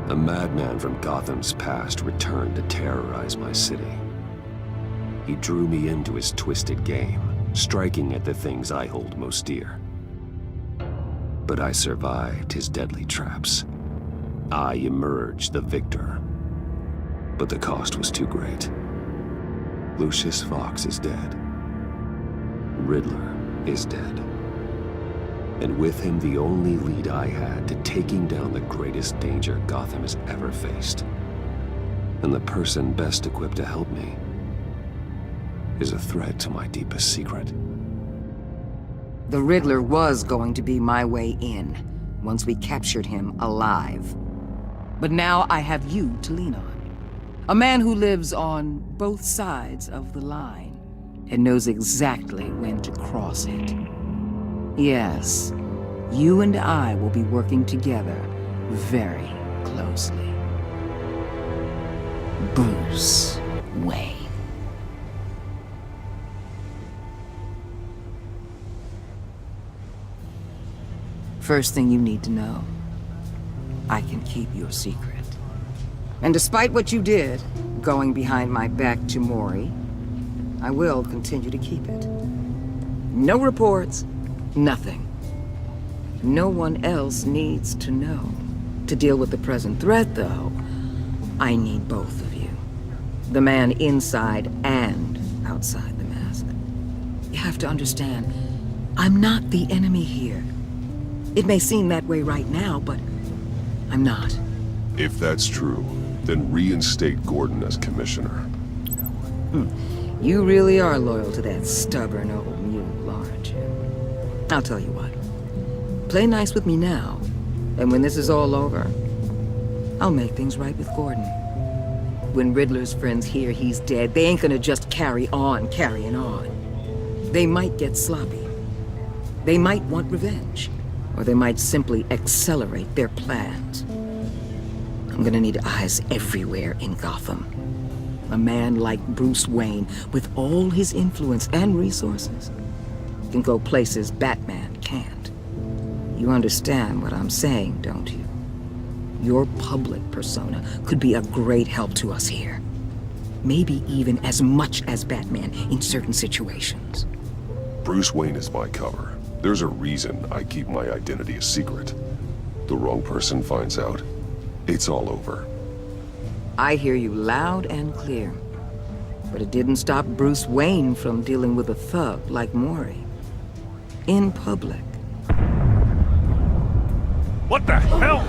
A madman from Gotham's past returned to terrorize my city. He drew me into his twisted game, striking at the things I hold most dear. But I survived his deadly traps. I emerged the victor. But the cost was too great. Lucius Fox is dead. Riddler is dead. And with him, the only lead I had to taking down the greatest danger Gotham has ever faced. And the person best equipped to help me is a threat to my deepest secret. The Riddler was going to be my way in, once we captured him alive. But now I have you to lean on. A man who lives on both sides of the line, and knows exactly when to cross it. Yes, you and I will be working together very closely. Bruce Wayne. First thing you need to know, I can keep your secret. And despite what you did, going behind my back to Mori, I will continue to keep it. No reports, nothing. No one else needs to know. To deal with the present threat, though, I need both of you. The man inside and outside the mask. You have to understand, I'm not the enemy here. It may seem that way right now, but I'm not. If that's true, then reinstate Gordon as commissioner. You really are loyal to that stubborn old mule, aren't you? I'll tell you what. Play nice with me now, and when this is all over, I'll make things right with Gordon. When Riddler's friends hear he's dead, they ain't gonna just carry on carrying on. They might get sloppy. They might want revenge. Or they might simply accelerate their plans. I'm gonna need eyes everywhere in Gotham. A man like Bruce Wayne, with all his influence and resources, can go places Batman can't. You understand what I'm saying, don't you? Your public persona could be a great help to us here. Maybe even as much as Batman in certain situations. Bruce Wayne is my cover. There's a reason I keep my identity a secret. The wrong person finds out, it's all over. I hear you loud and clear. But it didn't stop Bruce Wayne from dealing with a thug like Mori. In public. What the hell?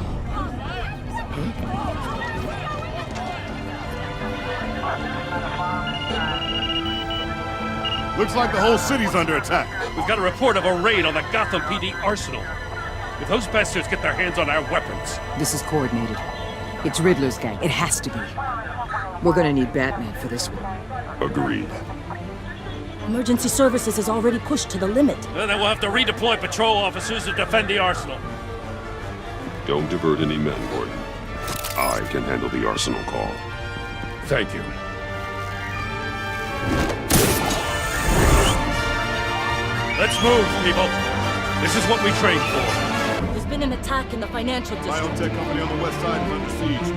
Looks like the whole city's under attack. We've got a report of a raid on the Gotham PD arsenal. If those bastards get their hands on our weapons... This is coordinated. It's Riddler's gang. It has to be. We're gonna need Batman for this one. Agreed. Emergency services is already pushed to the limit. Then we'll have to redeploy patrol officers to defend the arsenal. Don't divert any men, Gordon. I can handle the arsenal call. Thank you. Let's move, people. This is what we trained for. There's been an attack in the financial district. Biotech company on the west side is under siege.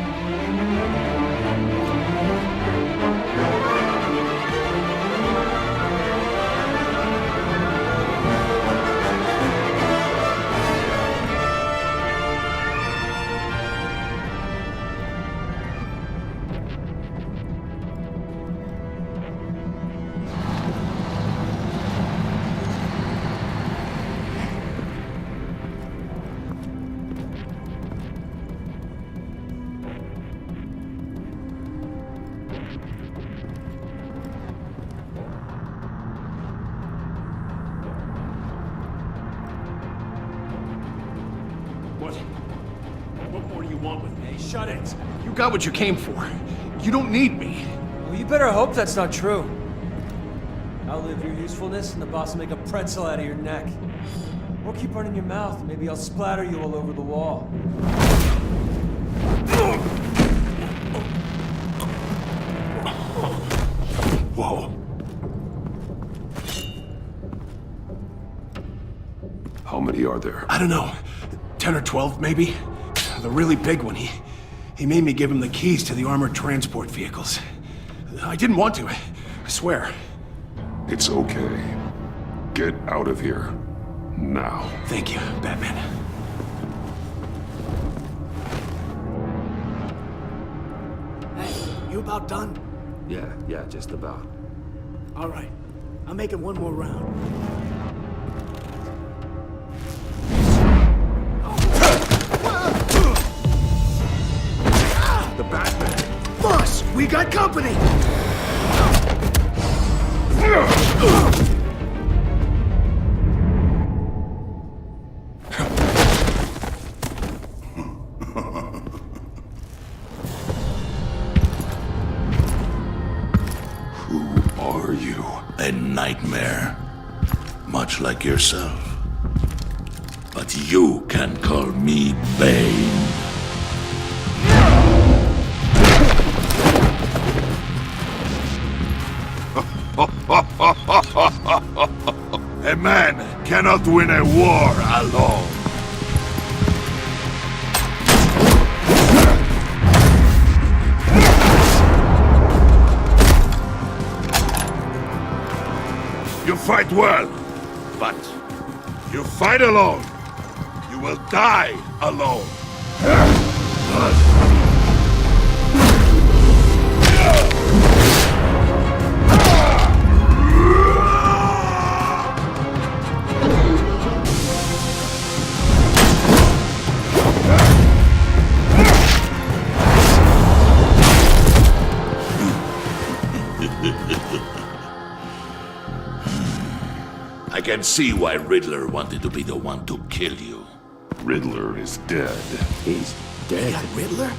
What more do you want with me? Shut it. You got what you came for. You don't need me. Well, you better hope that's not true. Outlive your usefulness, and the boss will make a pretzel out of your neck. Or keep running your mouth, and maybe I'll splatter you all over the wall. Whoa. How many are there? I don't know. 10 or 12, maybe? The really big one, he He made me give him the keys to the armored transport vehicles. I didn't want to, I swear. It's okay. Get out of here. Now. Thank you, Batman. Hey, you about done? Yeah, just about. All right. I'm making one more round. The Batman! Boss, we got company! Who are you? A nightmare. Much like yourself. But you can call me Bane. A man cannot win a war alone. You fight well, but you fight alone. You will die alone. I can see why Riddler wanted to be the one to kill you. Riddler is dead. He's dead. Got Riddler?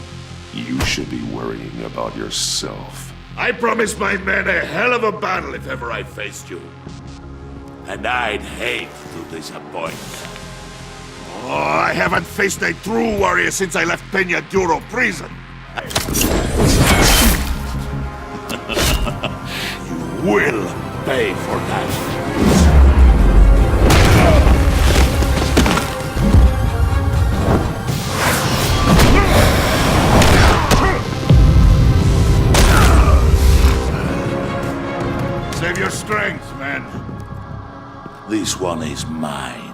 You should be worrying about yourself. I promised my men a hell of a battle if ever I faced you. And I'd hate to disappoint. Oh, I haven't faced a true warrior since I left Peña Duro prison. You will pay for that. Save your strength, man. This one is mine.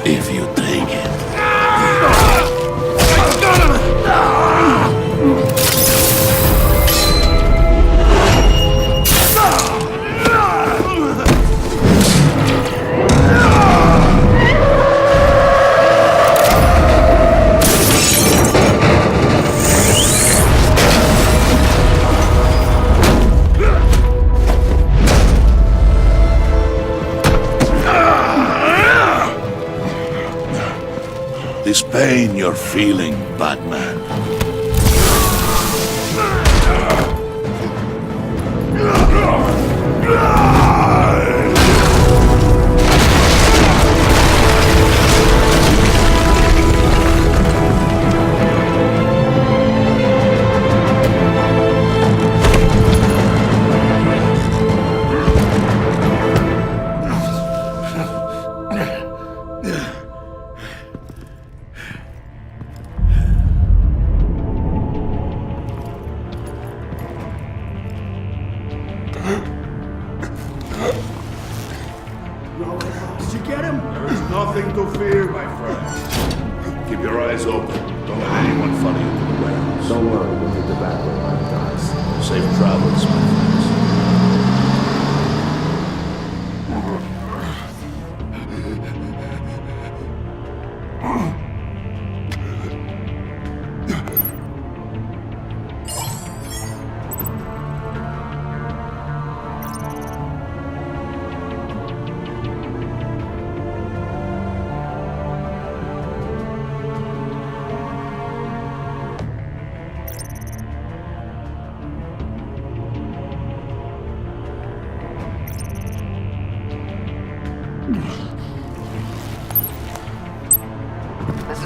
If you take it. This pain you're feeling, Batman.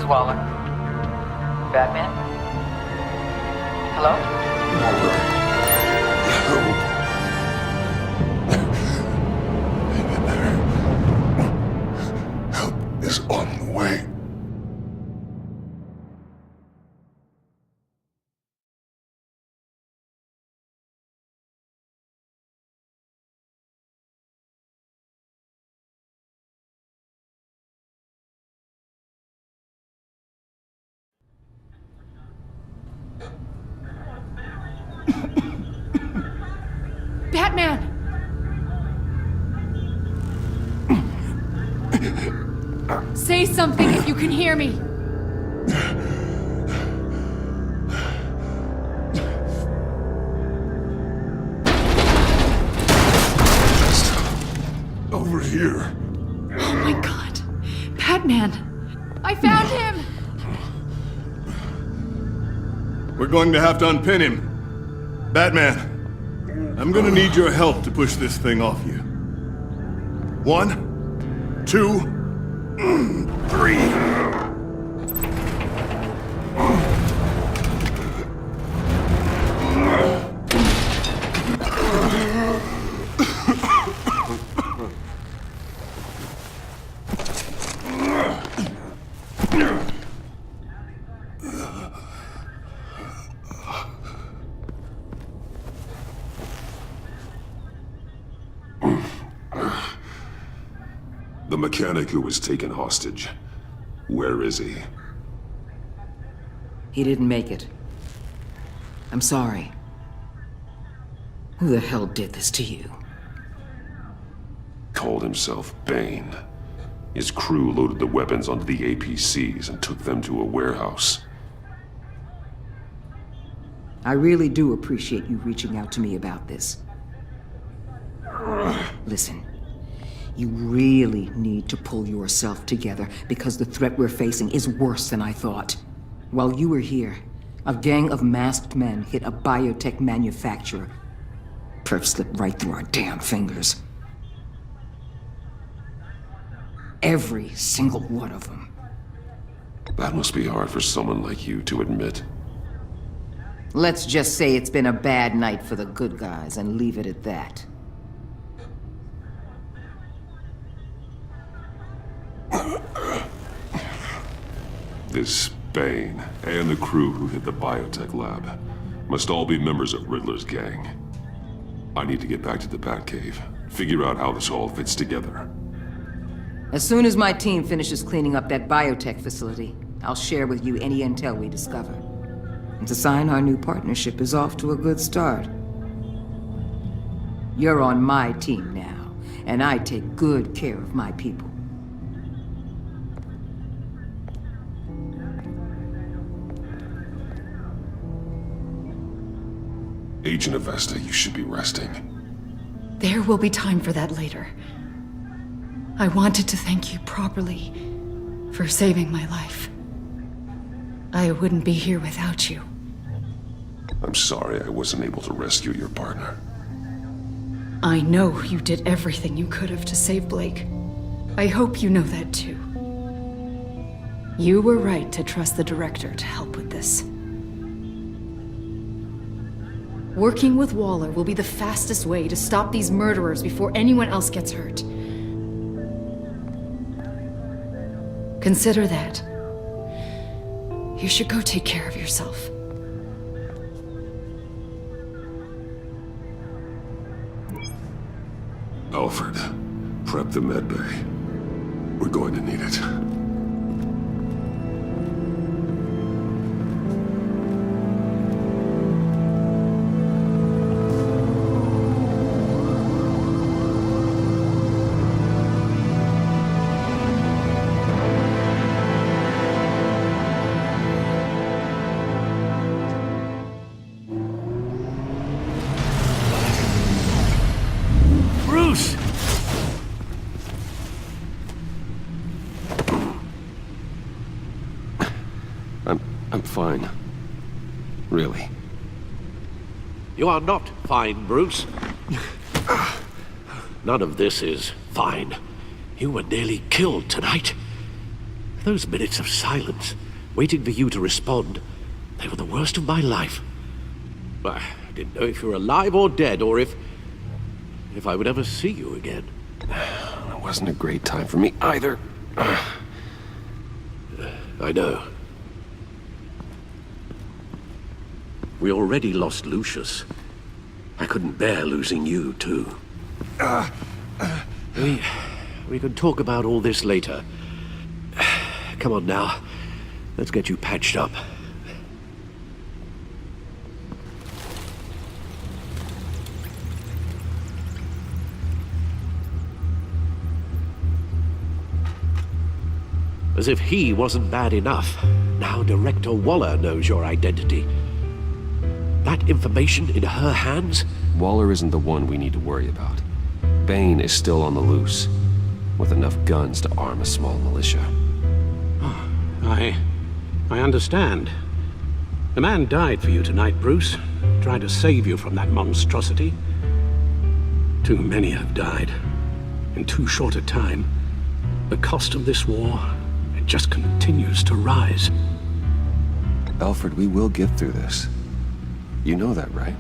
Waller. Batman? Hello? Help is on the way. Batman! Say something if you can hear me. Over here. Oh my god. Batman! I found him! We're going to have to unpin him. Batman, I'm gonna need your help to push this thing off you. 1, 2, 3. The mechanic who was taken hostage. Where is he? He didn't make it. I'm sorry. Who the hell did this to you? Called himself Bane. His crew loaded the weapons onto the APCs and took them to a warehouse. I really do appreciate you reaching out to me about this. Listen, you really need to pull yourself together because the threat we're facing is worse than I thought. While you were here, a gang of masked men hit a biotech manufacturer. Perf slipped right through our damn fingers. Every single one of them. That must be hard for someone like you to admit. Let's just say it's been a bad night for the good guys and leave it at that. This Bane and the crew who hit the biotech lab must all be members of Riddler's gang. I need to get back to the Batcave, figure out how this all fits together. As soon as my team finishes cleaning up that biotech facility, I'll share with you any intel we discover. And to sign our new partnership is off to a good start. You're on my team now, and I take good care of my people. Agent Avesta, you should be resting. There will be time for that later. I wanted to thank you properly for saving my life. I wouldn't be here without you. I'm sorry I wasn't able to rescue your partner. I know you did everything you could have to save Blake. I hope you know that too. You were right to trust the director to help with this. Working with Waller will be the fastest way to stop these murderers before anyone else gets hurt. Consider that. You should go take care of yourself. Alfred, prep the medbay. We're going to need it. Bruce! I'm fine. Really. You are not fine, Bruce. None of this is fine. You were nearly killed tonight. Those minutes of silence, waiting for you to respond, they were the worst of my life. I didn't know if you were alive or dead, or if I would ever see you again. It wasn't a great time for me either. I know. We already lost Lucius. I couldn't bear losing you, too. We can talk about all this later. Come on now. Let's get you patched up. As if he wasn't bad enough, now Director Waller knows your identity. That information in her hands? Waller isn't the one we need to worry about. Bane is still on the loose, with enough guns to arm a small militia. I understand. The man died for you tonight, Bruce. Tried to save you from that monstrosity. Too many have died. In too short a time. The cost of this war, it just continues to rise. Alfred, we will get through this. You know that, right?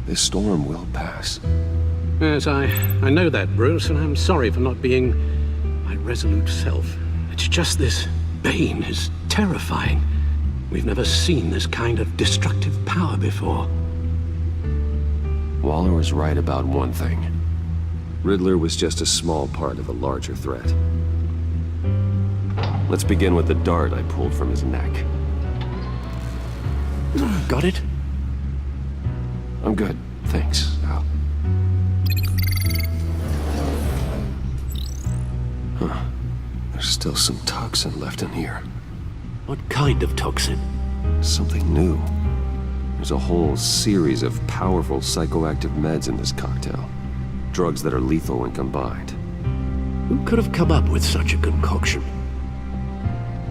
This storm will pass. Yes, I know that, Bruce, and I'm sorry for not being my resolute self. It's just this Bane is terrifying. We've never seen this kind of destructive power before. Waller was right about one thing. Riddler was just a small part of a larger threat. Let's begin with the dart I pulled from his neck. Got it? I'm good, thanks, Al. Huh. There's still some toxin left in here. What kind of toxin? Something new. There's a whole series of powerful psychoactive meds in this cocktail. Drugs that are lethal when combined. Who could have come up with such a concoction?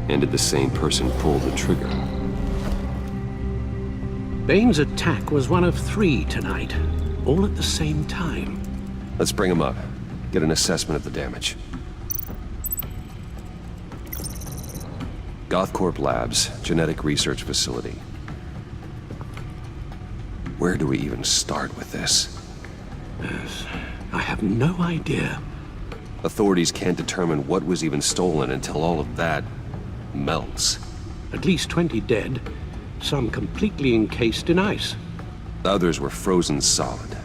And did the same person pull the trigger? Bane's attack was one of 3 tonight, all at the same time. Let's bring him up. Get an assessment of the damage. Gothcorp Labs, genetic research facility. Where do we even start with this? Yes, I have no idea. Authorities can't determine what was even stolen until all of that melts. At least 20 dead, some completely encased in ice. Others were frozen solid.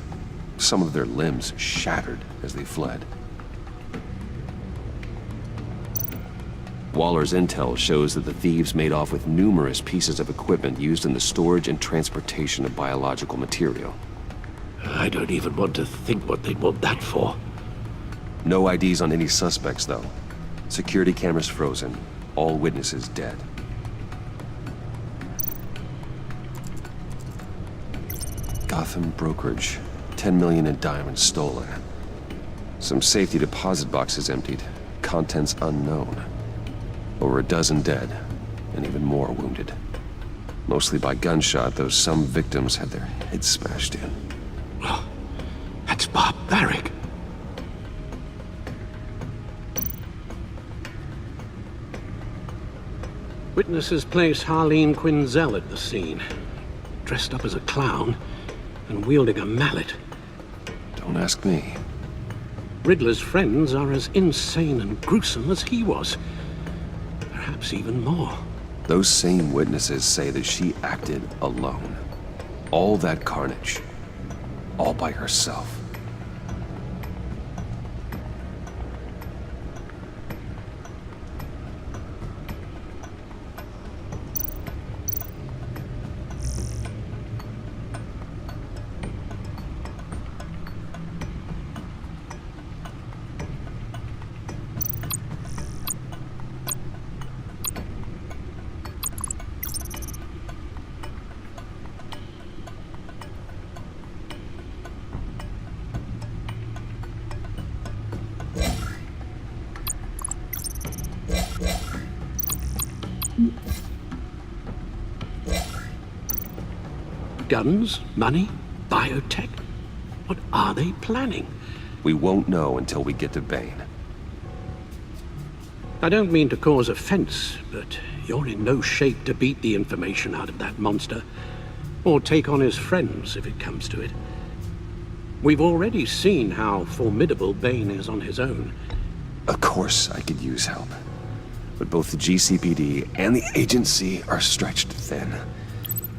Some of their limbs shattered as they fled. Waller's intel shows that the thieves made off with numerous pieces of equipment used in the storage and transportation of biological material. I don't even want to think what they'd want that for. No IDs on any suspects, though. Security cameras frozen. All witnesses dead. Gotham brokerage. 10 million in diamonds stolen. Some safety deposit boxes emptied. Contents unknown. Over a dozen dead, and even more wounded. Mostly by gunshot, though some victims had their heads smashed in. Oh, that's barbaric. Witnesses place Harleen Quinzel at the scene, dressed up as a clown and wielding a mallet. Don't ask me. Riddler's friends are as insane and gruesome as he was. Perhaps even more. Those same witnesses say that she acted alone. All that carnage. All by herself. Guns, money, biotech? What are they planning? We won't know until we get to Bane. I don't mean to cause offense, but you're in no shape to beat the information out of that monster, or take on his friends if it comes to it. We've already seen how formidable Bane is on his own. Of course I could use help. But both the GCPD and the agency are stretched thin.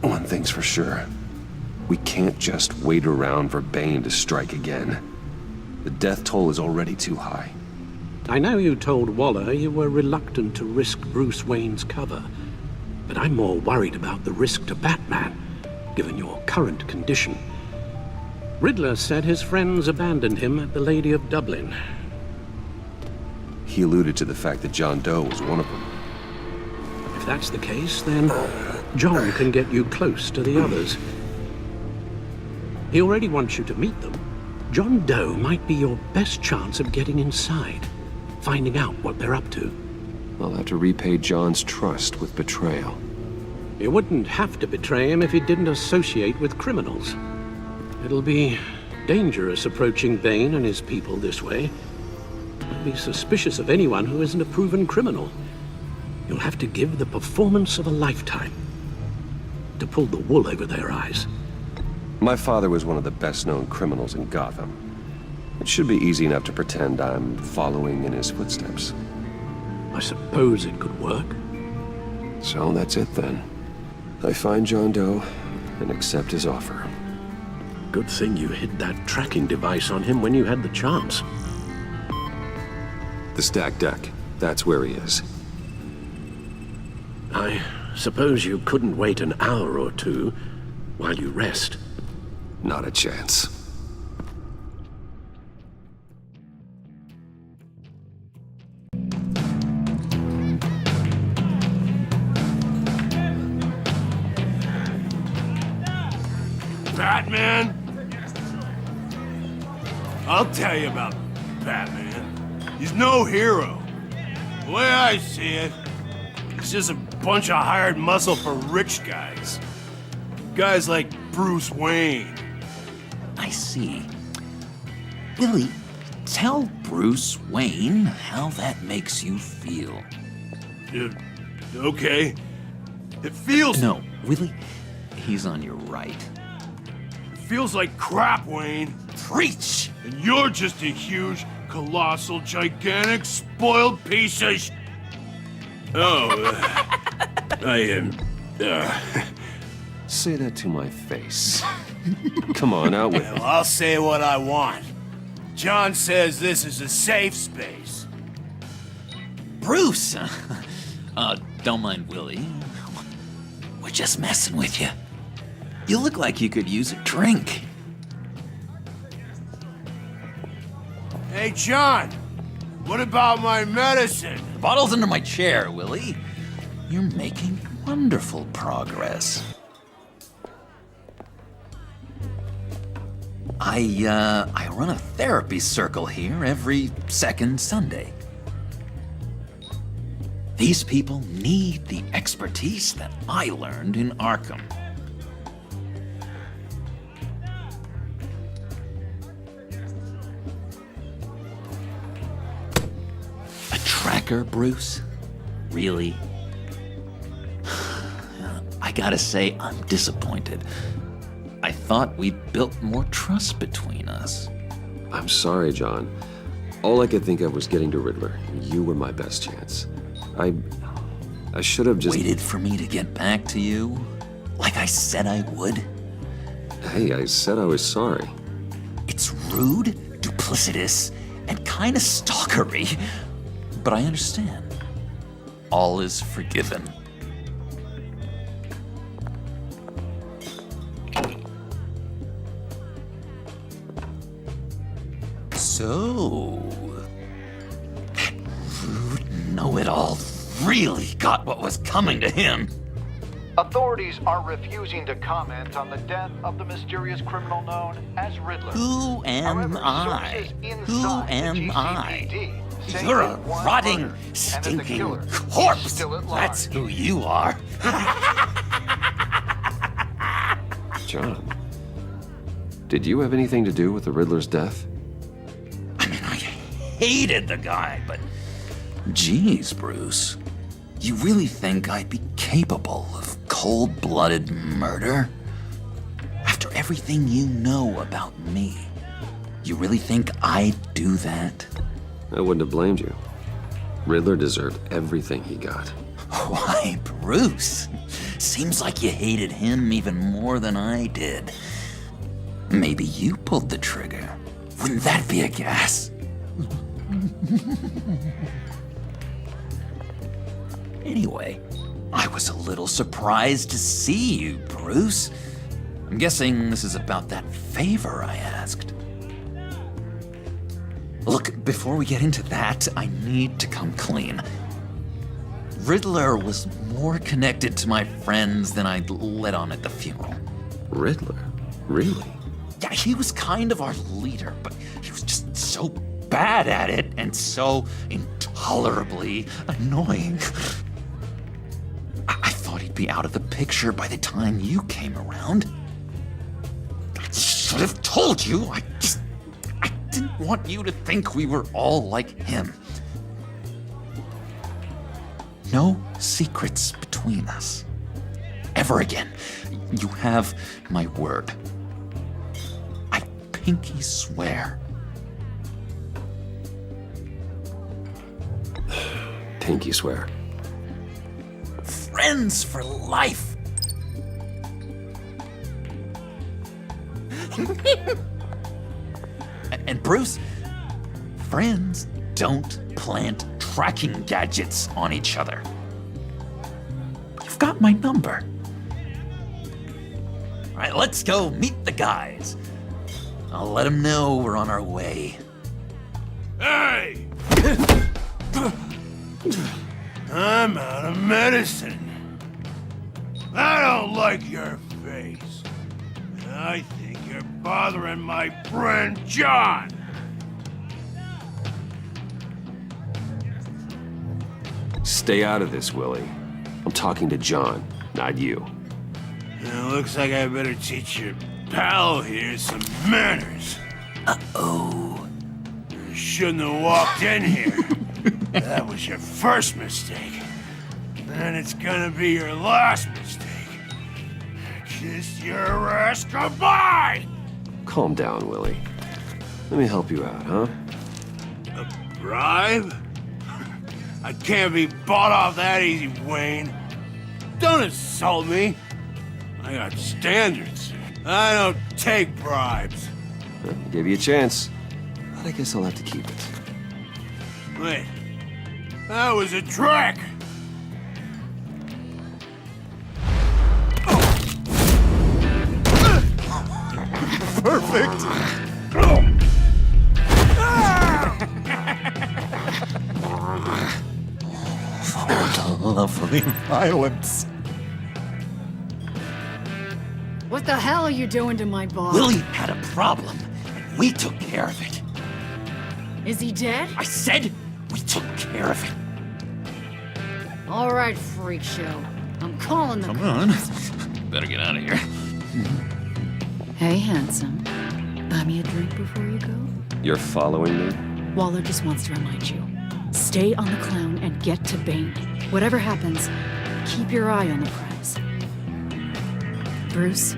One thing's for sure. We can't just wait around for Bane to strike again. The death toll is already too high. I know you told Waller you were reluctant to risk Bruce Wayne's cover, but I'm more worried about the risk to Batman, given your current condition. Riddler said his friends abandoned him at the Lady of Dublin. He alluded to the fact that John Doe was one of them. If that's the case, then John can get you close to the others. He already wants you to meet them. John Doe might be your best chance of getting inside, finding out what they're up to. I'll have to repay John's trust with betrayal. You wouldn't have to betray him if he didn't associate with criminals. It'll be dangerous approaching Bane and his people this way. I'd be suspicious of anyone who isn't a proven criminal. You'll have to give the performance of a lifetime to pull the wool over their eyes. My father was one of the best-known criminals in Gotham. It should be easy enough to pretend I'm following in his footsteps. I suppose it could work. So that's it then. I find John Doe and accept his offer. Good thing you hid that tracking device on him when you had the chance. The stacked deck. That's where he is. I suppose you couldn't wait an hour or two while you rest. Not a chance. Batman? I'll tell you about Batman. He's no hero. The way I see it, he's just a bunch of hired muscle for rich guys. Guys like Bruce Wayne. I see. Willie, tell Bruce Wayne how that makes you feel. Okay. It feels... No, Willie, he's on your right. It feels like crap, Wayne. Preach! And you're just a huge, colossal, gigantic, spoiled piece of I am... Say that to my face. Come on, out with it. Well, I'll say what I want. John says this is a safe space. Bruce! Don't mind Willie. We're just messing with you. You look like you could use a drink. Hey, John! What about my medicine? The bottle's under my chair, Willie. You're making wonderful progress. I run a therapy circle here every second Sunday. These people need the expertise that I learned in Arkham. A tracker, Bruce? Really? I gotta say, I'm disappointed. I thought we'd built more trust between us. I'm sorry, John. All I could think of was getting to Riddler. You were my best chance. I should have just... Waited for me to get back to you? Like I said I would? Hey, I said I was sorry. It's rude, duplicitous, and kinda stalkery. But I understand. All is forgiven. So, that rude know-it-all really got what was coming to him. Authorities are refusing to comment on the death of the mysterious criminal known as Riddler. Who am I? Who am I? You're a rotting, stinking corpse! That's who you are. John, did you have anything to do with the Riddler's death? I mean, I hated the guy, but Jeez, Bruce. You really think I'd be capable of cold-blooded murder? After everything you know about me, you really think I'd do that? I wouldn't have blamed you. Riddler deserved everything he got. Why, Bruce? Seems like you hated him even more than I did. Maybe you pulled the trigger. Wouldn't that be a gas? Anyway, I was a little surprised to see you, Bruce. I'm guessing this is about that favor I asked. Look, before we get into that, I need to come clean. Riddler was more connected to my friends than I'd let on at the funeral. Riddler? Really? Yeah, he was kind of our leader, but he was just so bad at it and so intolerably annoying. I thought he'd be out of the picture by the time you came around. I should have told you. I didn't want you to think we were all like him. No secrets between us. Ever again. You have my word. I pinky swear. Pinky swear. Friends for life. And Bruce, friends don't plant tracking gadgets on each other. You've got my number. All right, let's go meet the guys. I'll let them know we're on our way. Hey! I'm out of medicine. I don't like your face. I think you're bothering my friend John. Stay out of this, Willie. I'm talking to John, not you. It looks like I better teach your pal here some manners. Uh-oh. You shouldn't have walked in here. That was your first mistake. And it's gonna be your last mistake. Kiss your ass goodbye! Calm down, Willie. Let me help you out, huh? A bribe? I can't be bought off that easy, Wayne. Don't insult me. I got standards. I don't take bribes. I'll give you a chance, but I guess I'll have to keep it. Wait, that was a trick! Perfect! Lovely violence. What the hell are you doing to my boss? Willie had a problem, and we took care of it. Is he dead? I said we took care of it. All right, freak show. I'm calling the Come on. Better get out of here. Hey, handsome. Buy me a drink before you go? You're following me? Waller just wants to remind you. Stay on the clown and get to Bane. Whatever happens, keep your eye on the prize. Bruce,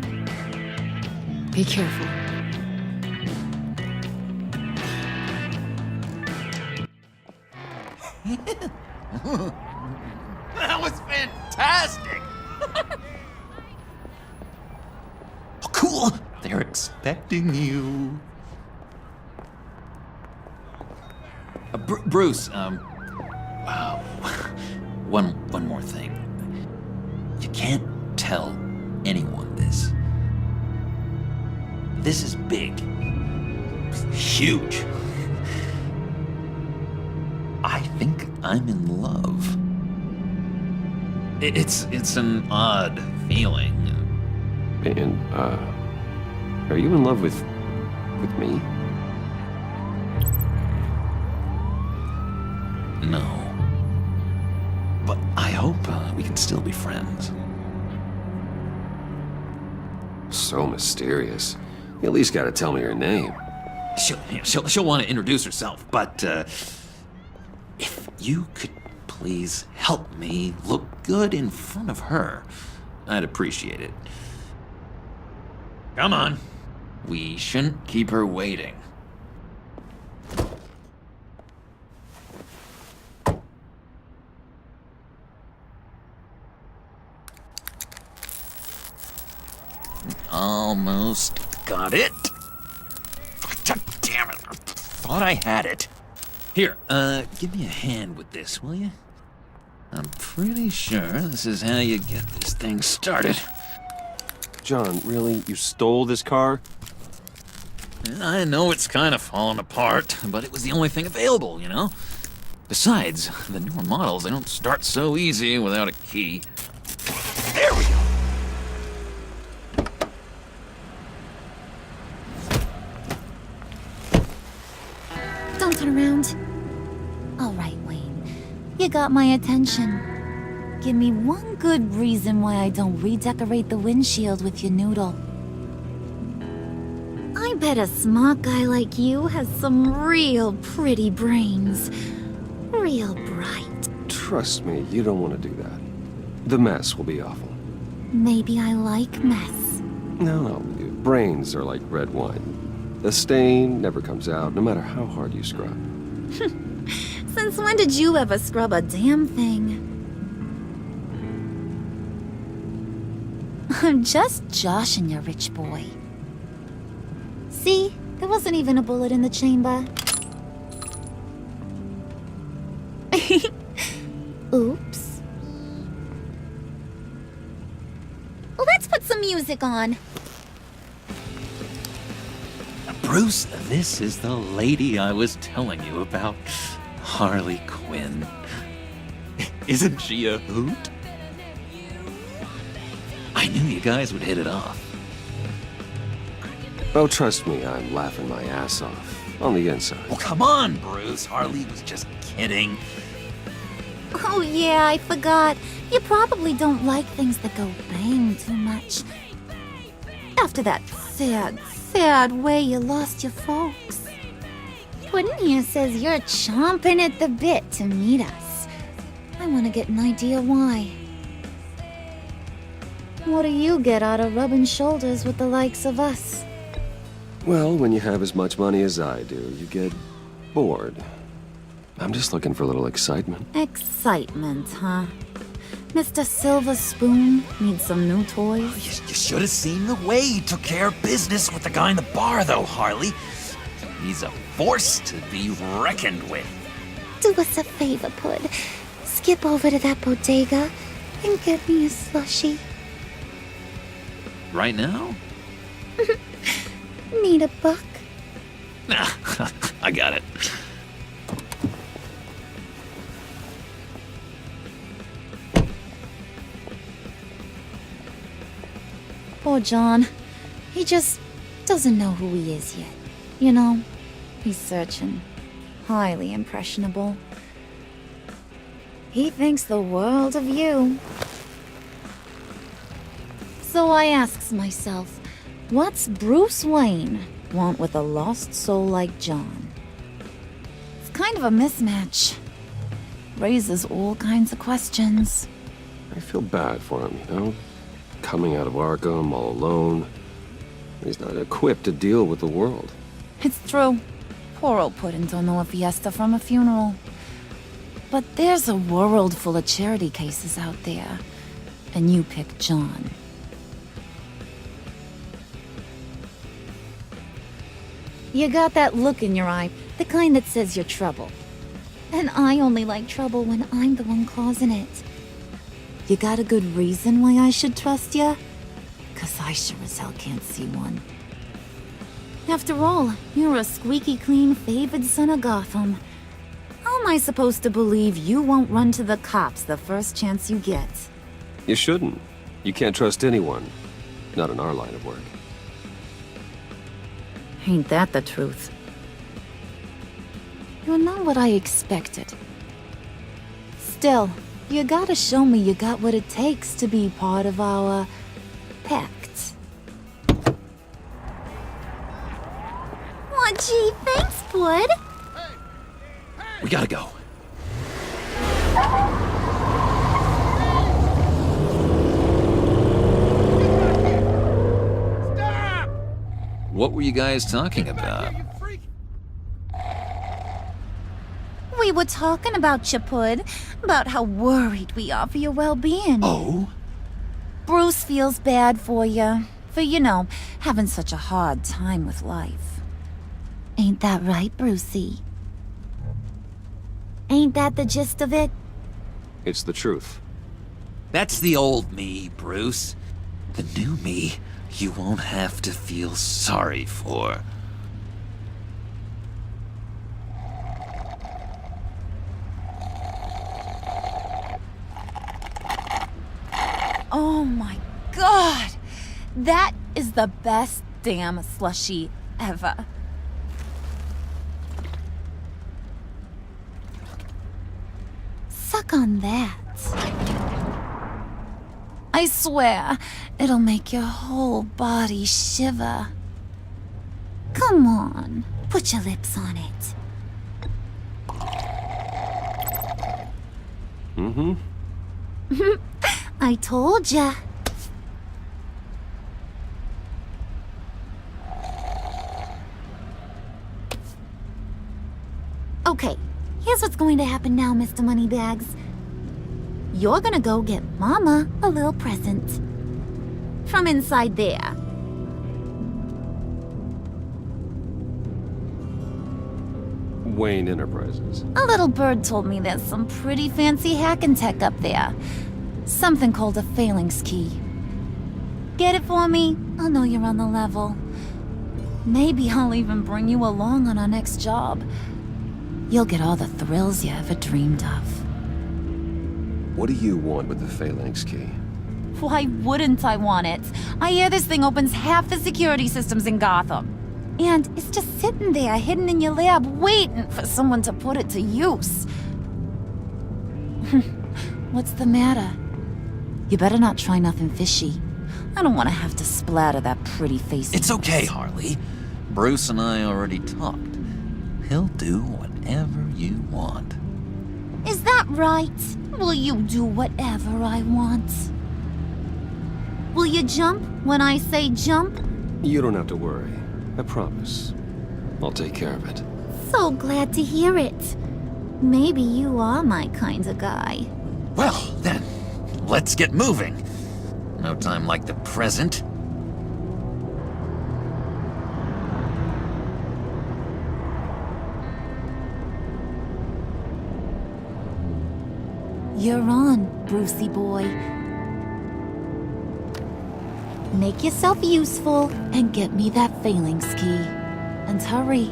be careful. That was fantastic! Oh, cool! They're expecting you. Bruce, wow. One more thing. You can't tell anyone this. This is big. Huge. I think I'm in love. It's an odd feeling. And, are you in love with me? No. But I hope we can still be friends. So mysterious. You at least gotta tell me her name. She'll want to introduce herself, but if you could please help me look good in front of her, I'd appreciate it. Come on. We shouldn't keep her waiting. Almost got it. God damn it. I thought I had it. Here, give me a hand with this, will you? I'm pretty sure this is how you get this thing started. John, really? You stole this car? I know it's kind of falling apart, but it was the only thing available, you know? Besides, the newer models, they don't start so easy without a key. There we go. Don't turn around. All right, Wayne. You got my attention. Give me one good reason why I don't redecorate the windshield with your noodle. I bet a smart guy like you has some real pretty brains. Real bright. Trust me, you don't want to do that. The mess will be awful. Maybe I like mess. No, brains are like red wine. The stain never comes out, no matter how hard you scrub. Since when did you ever scrub a damn thing? I'm just joshing you, rich boy. See? There wasn't even a bullet in the chamber. Oops. Let's put some music on. Bruce, this is the lady I was telling you about. Harley Quinn. Isn't she a hoot? I knew you guys would hit it off. Oh, trust me, I'm laughing my ass off. On the inside. Well, come on, Bruce. Harley was just kidding. Oh yeah, I forgot. You probably don't like things that go bang too much. After that sad way you lost your folks. Puddin' here says you're chomping at the bit to meet us. I want to get an idea why. What do you get out of rubbing shoulders with the likes of us? Well, when you have as much money as I do, you get bored. I'm just looking for a little excitement. Excitement, huh? Mr. Silver Spoon needs some new toys? You should have seen the way he took care of business with the guy in the bar, though, Harley. He's a force to be reckoned with. Do us a favor, Pud. Skip over to that bodega and get me a slushie. Right now? Need a buck? Nah, I got it. Poor John. He just doesn't know who he is yet. You know, he's searching. Highly impressionable. He thinks the world of you. So I asks myself, what's Bruce Wayne want with a lost soul like John? It's kind of a mismatch. Raises all kinds of questions. I feel bad for him, you know? Coming out of Arkham all alone. He's not equipped to deal with the world. It's true. Poor old Puddin' don't know a fiesta from a funeral. But there's a world full of charity cases out there. And you pick John. You got that look in your eye, the kind that says you're trouble. And I only like trouble when I'm the one causing it. You got a good reason why I should trust you? 'Cause I sure as hell can't see one. After all, you're a squeaky clean favored son of Gotham. How am I supposed to believe you won't run to the cops the first chance you get? You shouldn't. You can't trust anyone. Not in our line of work. Ain't that the truth? You're not what I expected. Still, you gotta show me you got what it takes to be part of our pact. Aw, gee, thanks, Bud. We gotta go. What were you guys talking about? We were talking about Chapud, about how worried we are for your well-being. Oh? Bruce feels bad for you, for, having such a hard time with life. Ain't that right, Brucey? Ain't that the gist of it? It's the truth. That's the old me, Bruce. The new me, you won't have to feel sorry for. Oh my god! That is the best damn slushie ever. Suck on that. I swear, it'll make your whole body shiver. Come on, put your lips on it. Mm-hmm. I told ya. Okay, here's what's going to happen now, Mr. Moneybags. You're gonna go get Mama a little present. From inside there. Wayne Enterprises. A little bird told me there's some pretty fancy hacking tech up there. Something called a phalanx key. Get it for me? I'll know you're on the level. Maybe I'll even bring you along on our next job. You'll get all the thrills you ever dreamed of. What do you want with the phalanx key? Why wouldn't I want it? I hear this thing opens half the security systems in Gotham. And it's just sitting there, hidden in your lab, waiting for someone to put it to use. What's the matter? You better not try nothing fishy. I don't want to have to splatter that pretty face. It's okay, Harley. Bruce and I already talked. He'll do whatever you want. Is that right? Will you do whatever I want? Will you jump when I say jump? You don't have to worry. I promise. I'll take care of it. So glad to hear it. Maybe you are my kind of guy. Well, then, let's get moving. No time like the present. You're on, Brucey boy. Make yourself useful and get me that phalanx key. And hurry.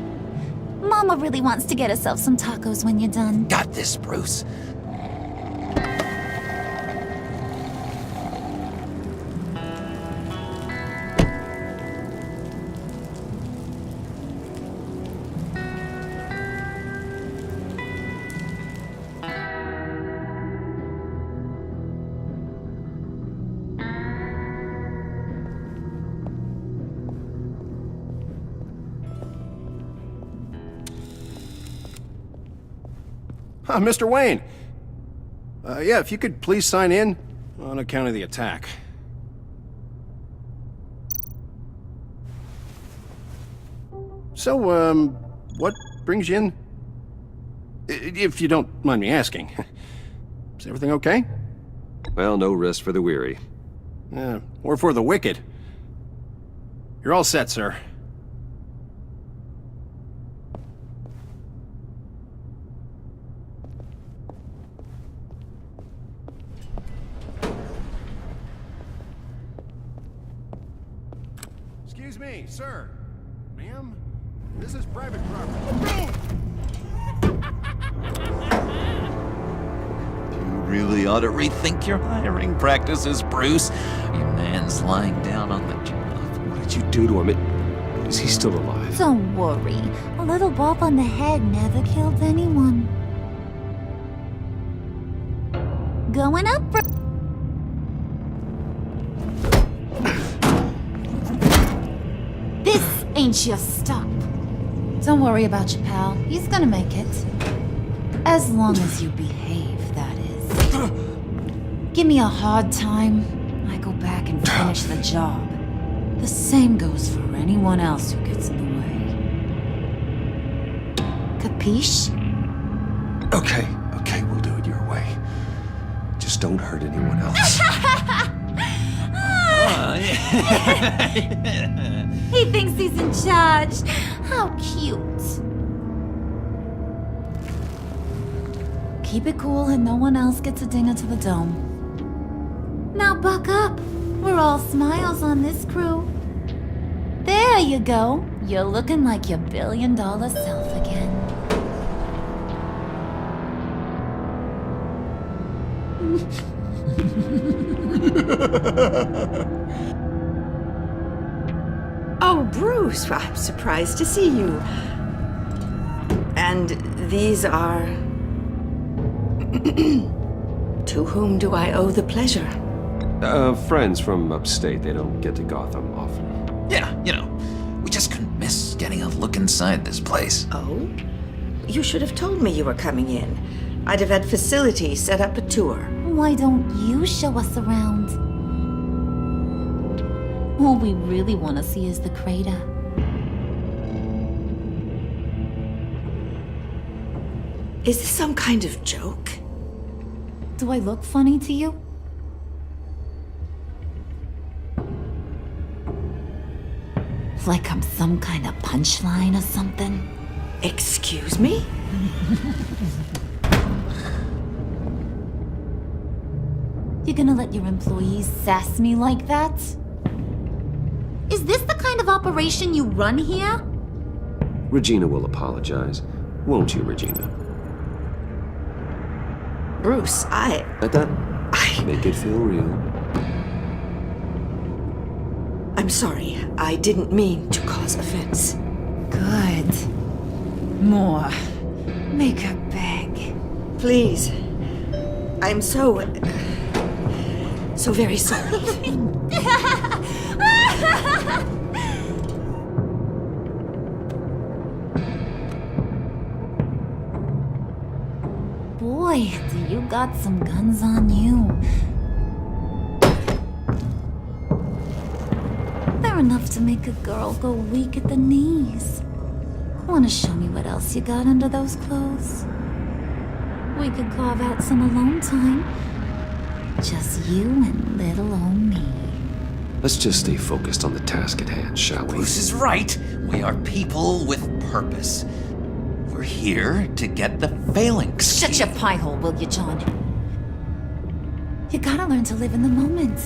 Mama really wants to get herself some tacos when you're done. Got this, Bruce. Mr. Wayne. Yeah, if you could please sign in on account of the attack. So, what brings you in? If you don't mind me asking. Is everything okay? Well, no rest for the weary. Or for the wicked. You're all set, sir. Excuse me, sir. Ma'am, this is private property. You really ought to rethink your hiring practices, Bruce. Your man's lying down on the job. What did you do to him? Is he still alive? Don't worry. A little bop on the head never killed anyone. Going up, This ain't your stop. Don't worry about your pal. He's gonna make it. As long as you behave, that Give me a hard time, I go back and finish the job. The same goes for anyone else who gets in the way. Capiche? Okay, we'll do it your way. Just don't hurt anyone else. He thinks he's in charge. How cute. Keep it cool and no one else gets a dinger to the dome. Now buck up. We're all smiles on this crew. There you go. You're looking like your billion-dollar self again. Oh, Bruce, I'm surprised to see you. And these are... To whom do I owe the pleasure? Friends from upstate. They don't get to Gotham often. Yeah, we just couldn't miss getting a look inside this place. Oh? You should have told me you were coming in. I'd have had facilities set up a tour. Why don't you show us around? All we really want to see is the crater. Is this some kind of joke? Do I look funny to you? Like I'm some kind of punchline or something? Excuse me? You're gonna let your employees sass me like that? Is this the kind of operation you run here? Regina will apologize. Won't you, Regina? Bruce, Let that make it feel real. I'm sorry. I didn't mean to cause offense. Good. More. Make her beg. Please. I'm so very sorry. Boy, do you got some guns on you. They're enough to make a girl go weak at the knees. Wanna show me what else you got under those clothes? We could carve out some alone time. Just you and little old me. Let's just stay focused on the task at hand, shall we? Bruce is right. We are people with purpose. We're here to get the phalanx. Shut your pie hole, will you, John? You gotta learn to live in the moment.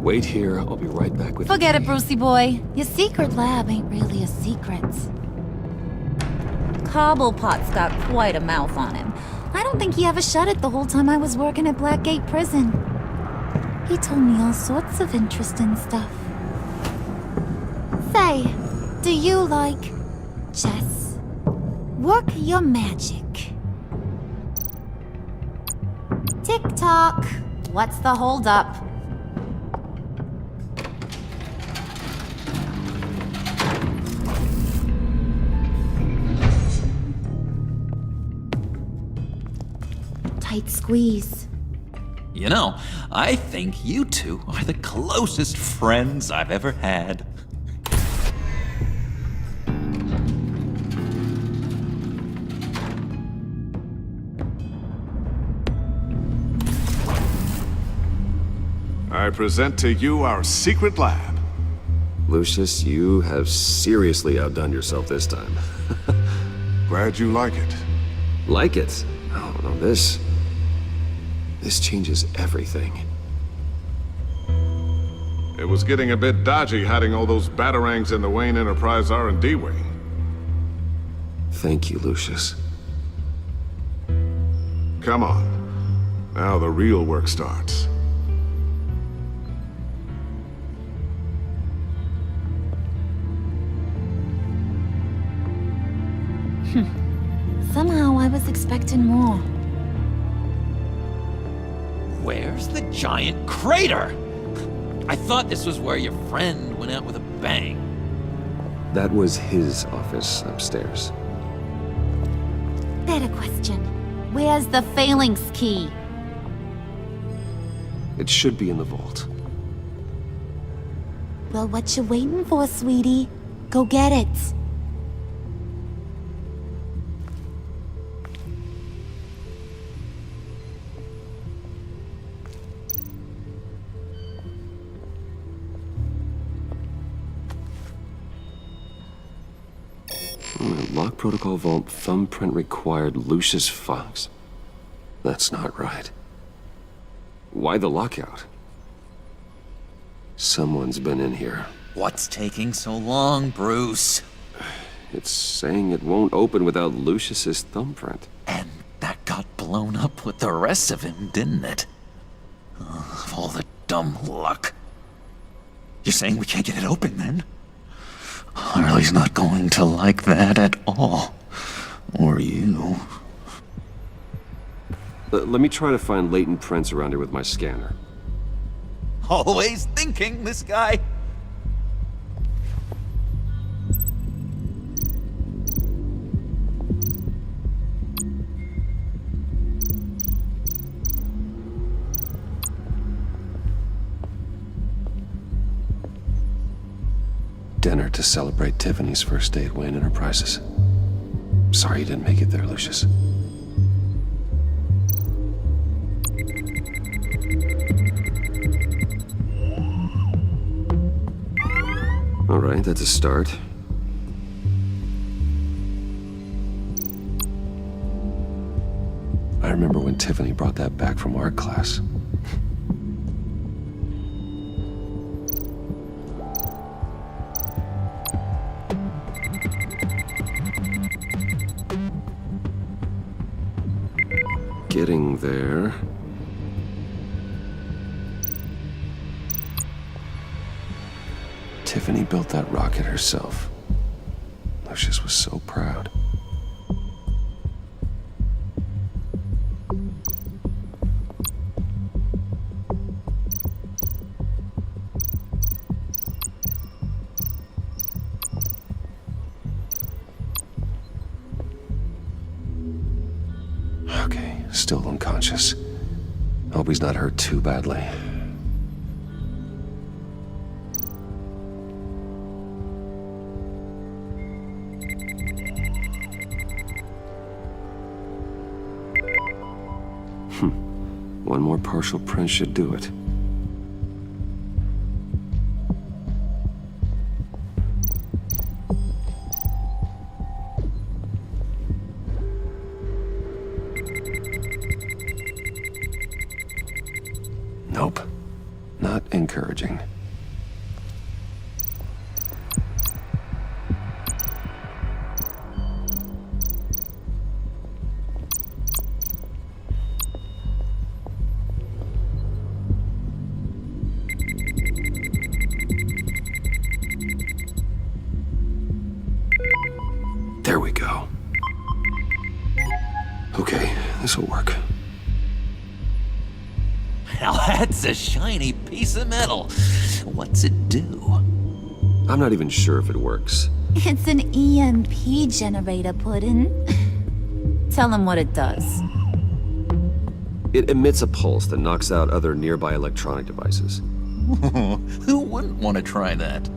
Wait here. I'll be right back with Forget it, Brucey boy. Your secret lab ain't really a secret. Cobblepot's got quite a mouth on him. I don't think he ever shut it the whole time I was working at Blackgate Prison. He told me all sorts of interesting stuff. Say, do you like chess? Work your magic. Tick-tock. What's the holdup? Tight squeeze. I think you two are the closest friends I've ever had. I present to you our secret lab. Lucius, you have seriously outdone yourself this time. Glad you like it. Like it? Oh, no, this changes everything. It was getting a bit dodgy hiding all those batarangs in the Wayne Enterprise R&D wing. Thank you, Lucius. Come on. Now the real work starts. Somehow I was expecting more. Where's the giant crater? I thought this was where your friend went out with a bang. That was his office upstairs. Better question. Where's the phalanx key? It should be in the vault. Well, what you waiting for, sweetie? Go get it. Lock protocol vault thumbprint required Lucius Fox. That's not right. Why the lockout? Someone's been in here. What's taking so long, Bruce? It's saying it won't open without Lucius's thumbprint. And that got blown up with the rest of him, didn't it? Of all the dumb luck. You're saying we can't get it open, then? Harley's not going to like that at all. Or you. Let me try to find latent prints around here with my scanner. Always thinking, this guy. Dinner to celebrate Tiffany's first day at Wayne Enterprises. Sorry you didn't make it there, Lucius. All right, that's a start. I remember when Tiffany brought that back from art class. Getting there. Tiffany built that rocket herself. Lucius was so proud. Okay, still unconscious. Hope he's not hurt too badly. One more partial print should do it. Nope. Not encouraging. There we go. Okay, this'll work. Now that's a shiny piece of metal. What's it do? I'm not even sure if it works. It's an EMP generator, Puddin'. Tell him what it does. It emits a pulse that knocks out other nearby electronic devices. Who wouldn't want to try that?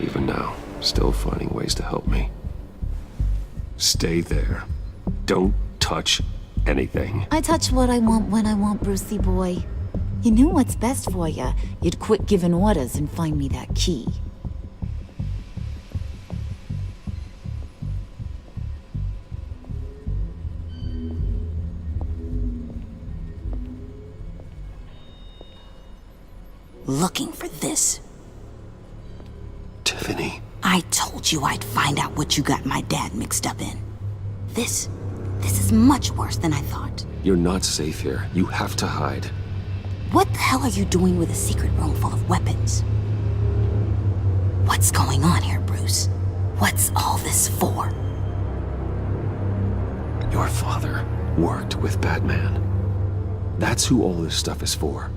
Even now, still finding ways to help me. Stay there. Don't touch anything. I touch what I want when I want, Brucey boy. You knew what's best for you. You'd quit giving orders and find me that key. looking for this. Tiffany. I told you I'd find out what you got my dad mixed up in. This is much worse than I thought. You're not safe here. You have to hide. What the hell are you doing with a secret room full of weapons? What's going on here, Bruce? What's all this for? Your father worked with Batman. That's who all this stuff is for.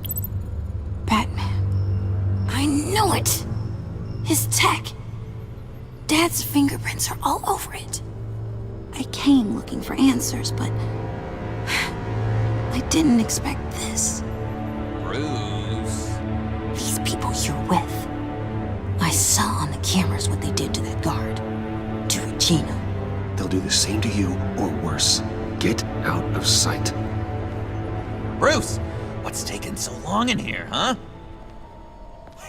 Batman. I knew it! His tech. Dad's fingerprints are all over it. I came looking for answers, but I didn't expect this. Bruce. These people you're with. I saw on the cameras what they did to that guard. To Regina. They'll do the same to you, or worse. Get out of sight. Bruce, what's taking so long in here, huh?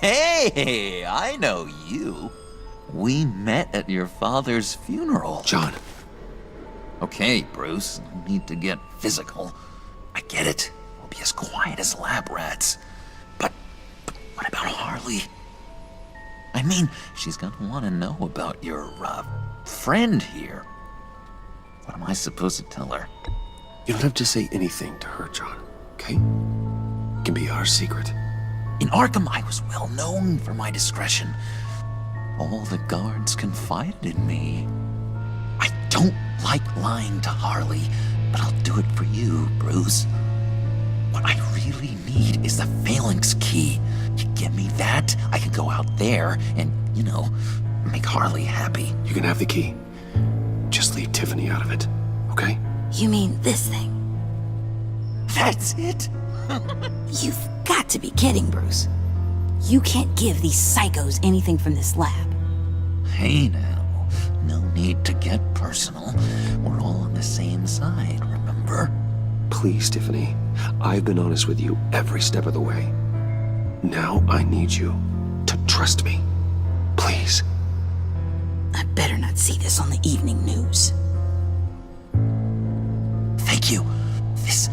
Hey, I know you. We met at your father's funeral. John. Okay, Bruce, no need to get physical. I get it. We'll be as quiet as lab rats. But what about Harley? I mean, she's gonna want to know about your, friend here. What am I supposed to tell her? You don't have to say anything to her, John, okay? It can be our secret. In Arkham, I was well known for my discretion. All the guards confided in me. I don't like lying to Harley, but I'll do it for you, Bruce. What I really need is the phalanx key. You give me that, I can go out there and, make Harley happy. You can have the key. Just leave Tiffany out of it, okay? You mean this thing? That's it? You've got to be kidding, Bruce. You can't give these psychos anything from this lab. Hey now, no need to get personal. We're all on the same side, remember? Please, Tiffany. I've been honest with you every step of the way. Now I need you to trust me. Please. I better not see this on the evening news. Thank you. This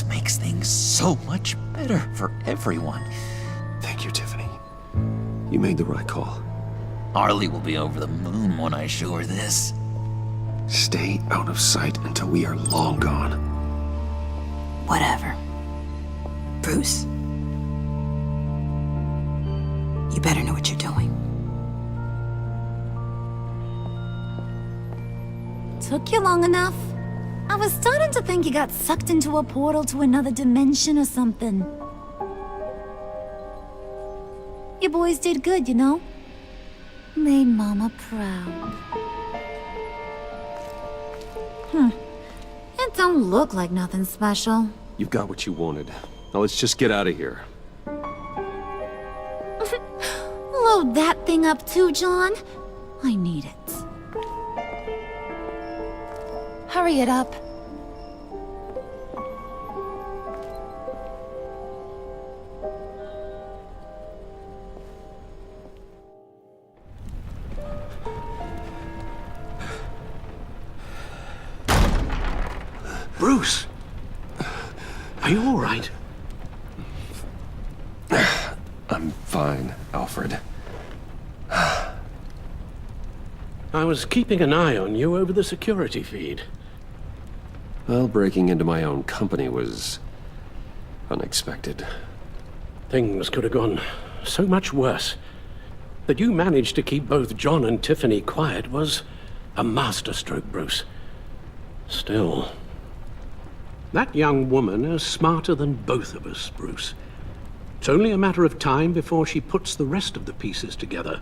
makes things so much better for everyone. Thank you, Tiffany. You made the right call. Harley will be over the moon when I show her this. Stay out of sight until we are long gone. Whatever. Bruce. You better know what you're doing. Took you long enough? I was starting to think you got sucked into a portal to another dimension or something. You boys did good, you know? Made Mama proud. It don't look like nothing special. You've got what you wanted. Now let's just get out of here. Load that thing up too, John. I need it. Hurry it up. Bruce! Are you all right? I'm fine, Alfred. I was keeping an eye on you over the security feed. Well, breaking into my own company was unexpected. Things could have gone so much worse. That you managed to keep both John and Tiffany quiet was a masterstroke, Bruce. Still, that young woman is smarter than both of us, Bruce. It's only a matter of time before she puts the rest of the pieces together.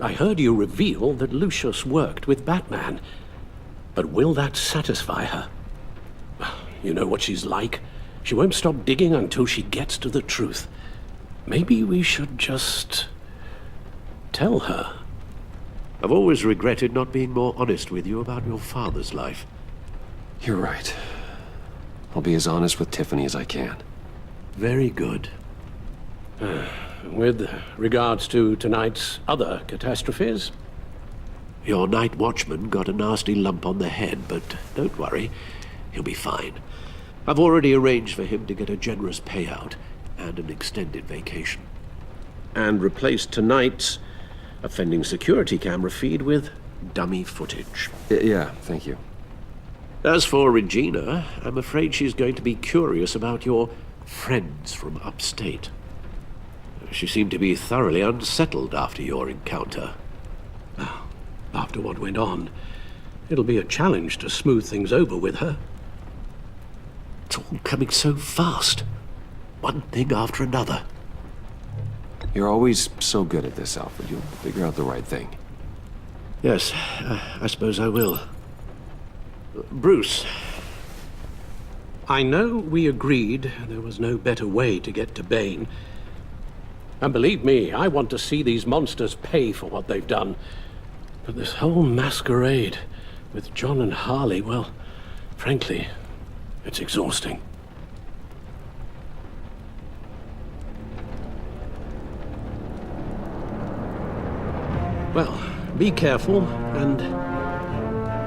I heard you reveal that Lucius worked with Batman. But will that satisfy her? You know what she's like. She won't stop digging until she gets to the truth. Maybe we should just tell her. I've always regretted not being more honest with you about your father's life. You're right. I'll be as honest with Tiffany as I can. Very good. With regards to tonight's other catastrophes? Your night watchman got a nasty lump on the head, but don't worry. He'll be fine. I've already arranged for him to get a generous payout. and an extended vacation. And replace tonight's offending security camera feed with dummy footage. Yeah, thank you. As for Regina, I'm afraid she's going to be curious about your friends from upstate. She seemed to be thoroughly unsettled after your encounter. Now, after what went on, it'll be a challenge to smooth things over with her. It's all coming so fast. One thing after another. You're always so good at this, Alfred. You'll figure out the right thing. Yes, I suppose I will. Bruce, I know we agreed there was no better way to get to Bane. And believe me, I want to see these monsters pay for what they've done. But this whole masquerade with John and Harley, well, frankly, it's exhausting. Well, be careful, and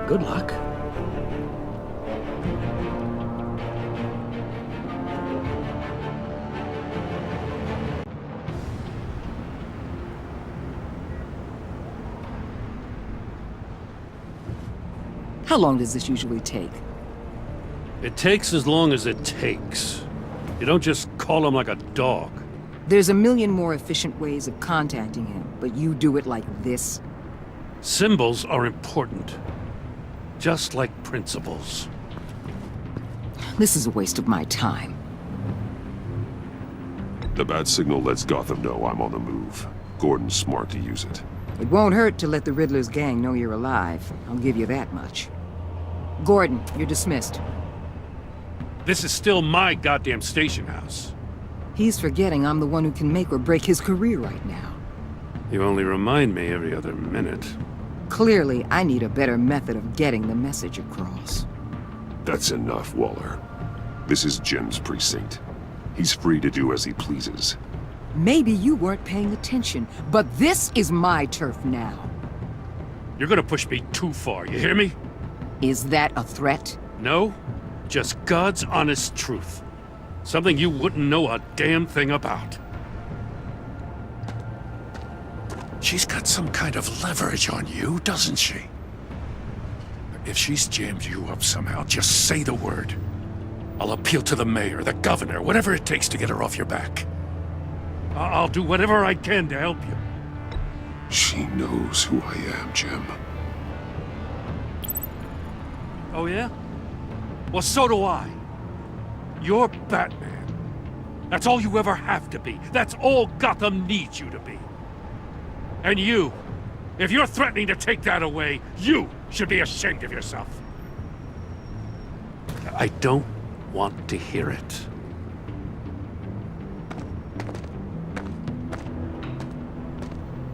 good luck. How long does this usually take? It takes as long as it takes. You don't just call him like a dog. There's a million more efficient ways of contacting him, but you do it like this? Symbols are important. Just like principles. This is a waste of my time. The bat signal lets Gotham know I'm on the move. Gordon's smart to use it. It won't hurt to let the Riddler's gang know you're alive. I'll give you that much. Gordon, you're dismissed. This is still my goddamn station house. He's forgetting I'm the one who can make or break his career right now. You only remind me every other minute. Clearly, I need a better method of getting the message across. That's enough, Waller. This is Jim's precinct. He's free to do as he pleases. Maybe you weren't paying attention, but this is my turf now. You're gonna push me too far, you hear me? Is that a threat? No, just God's honest truth. Something you wouldn't know a damn thing about. She's got some kind of leverage on you, doesn't she? If she's jammed you up somehow, just say the word. I'll appeal to the mayor, the governor, whatever it takes to get her off your back. I'll do whatever I can to help you. She knows who I am, Jim. Oh yeah? Well, so do I. You're Batman. That's all you ever have to be. That's all Gotham needs you to be. And you, if you're threatening to take that away, you should be ashamed of yourself. I don't want to hear it.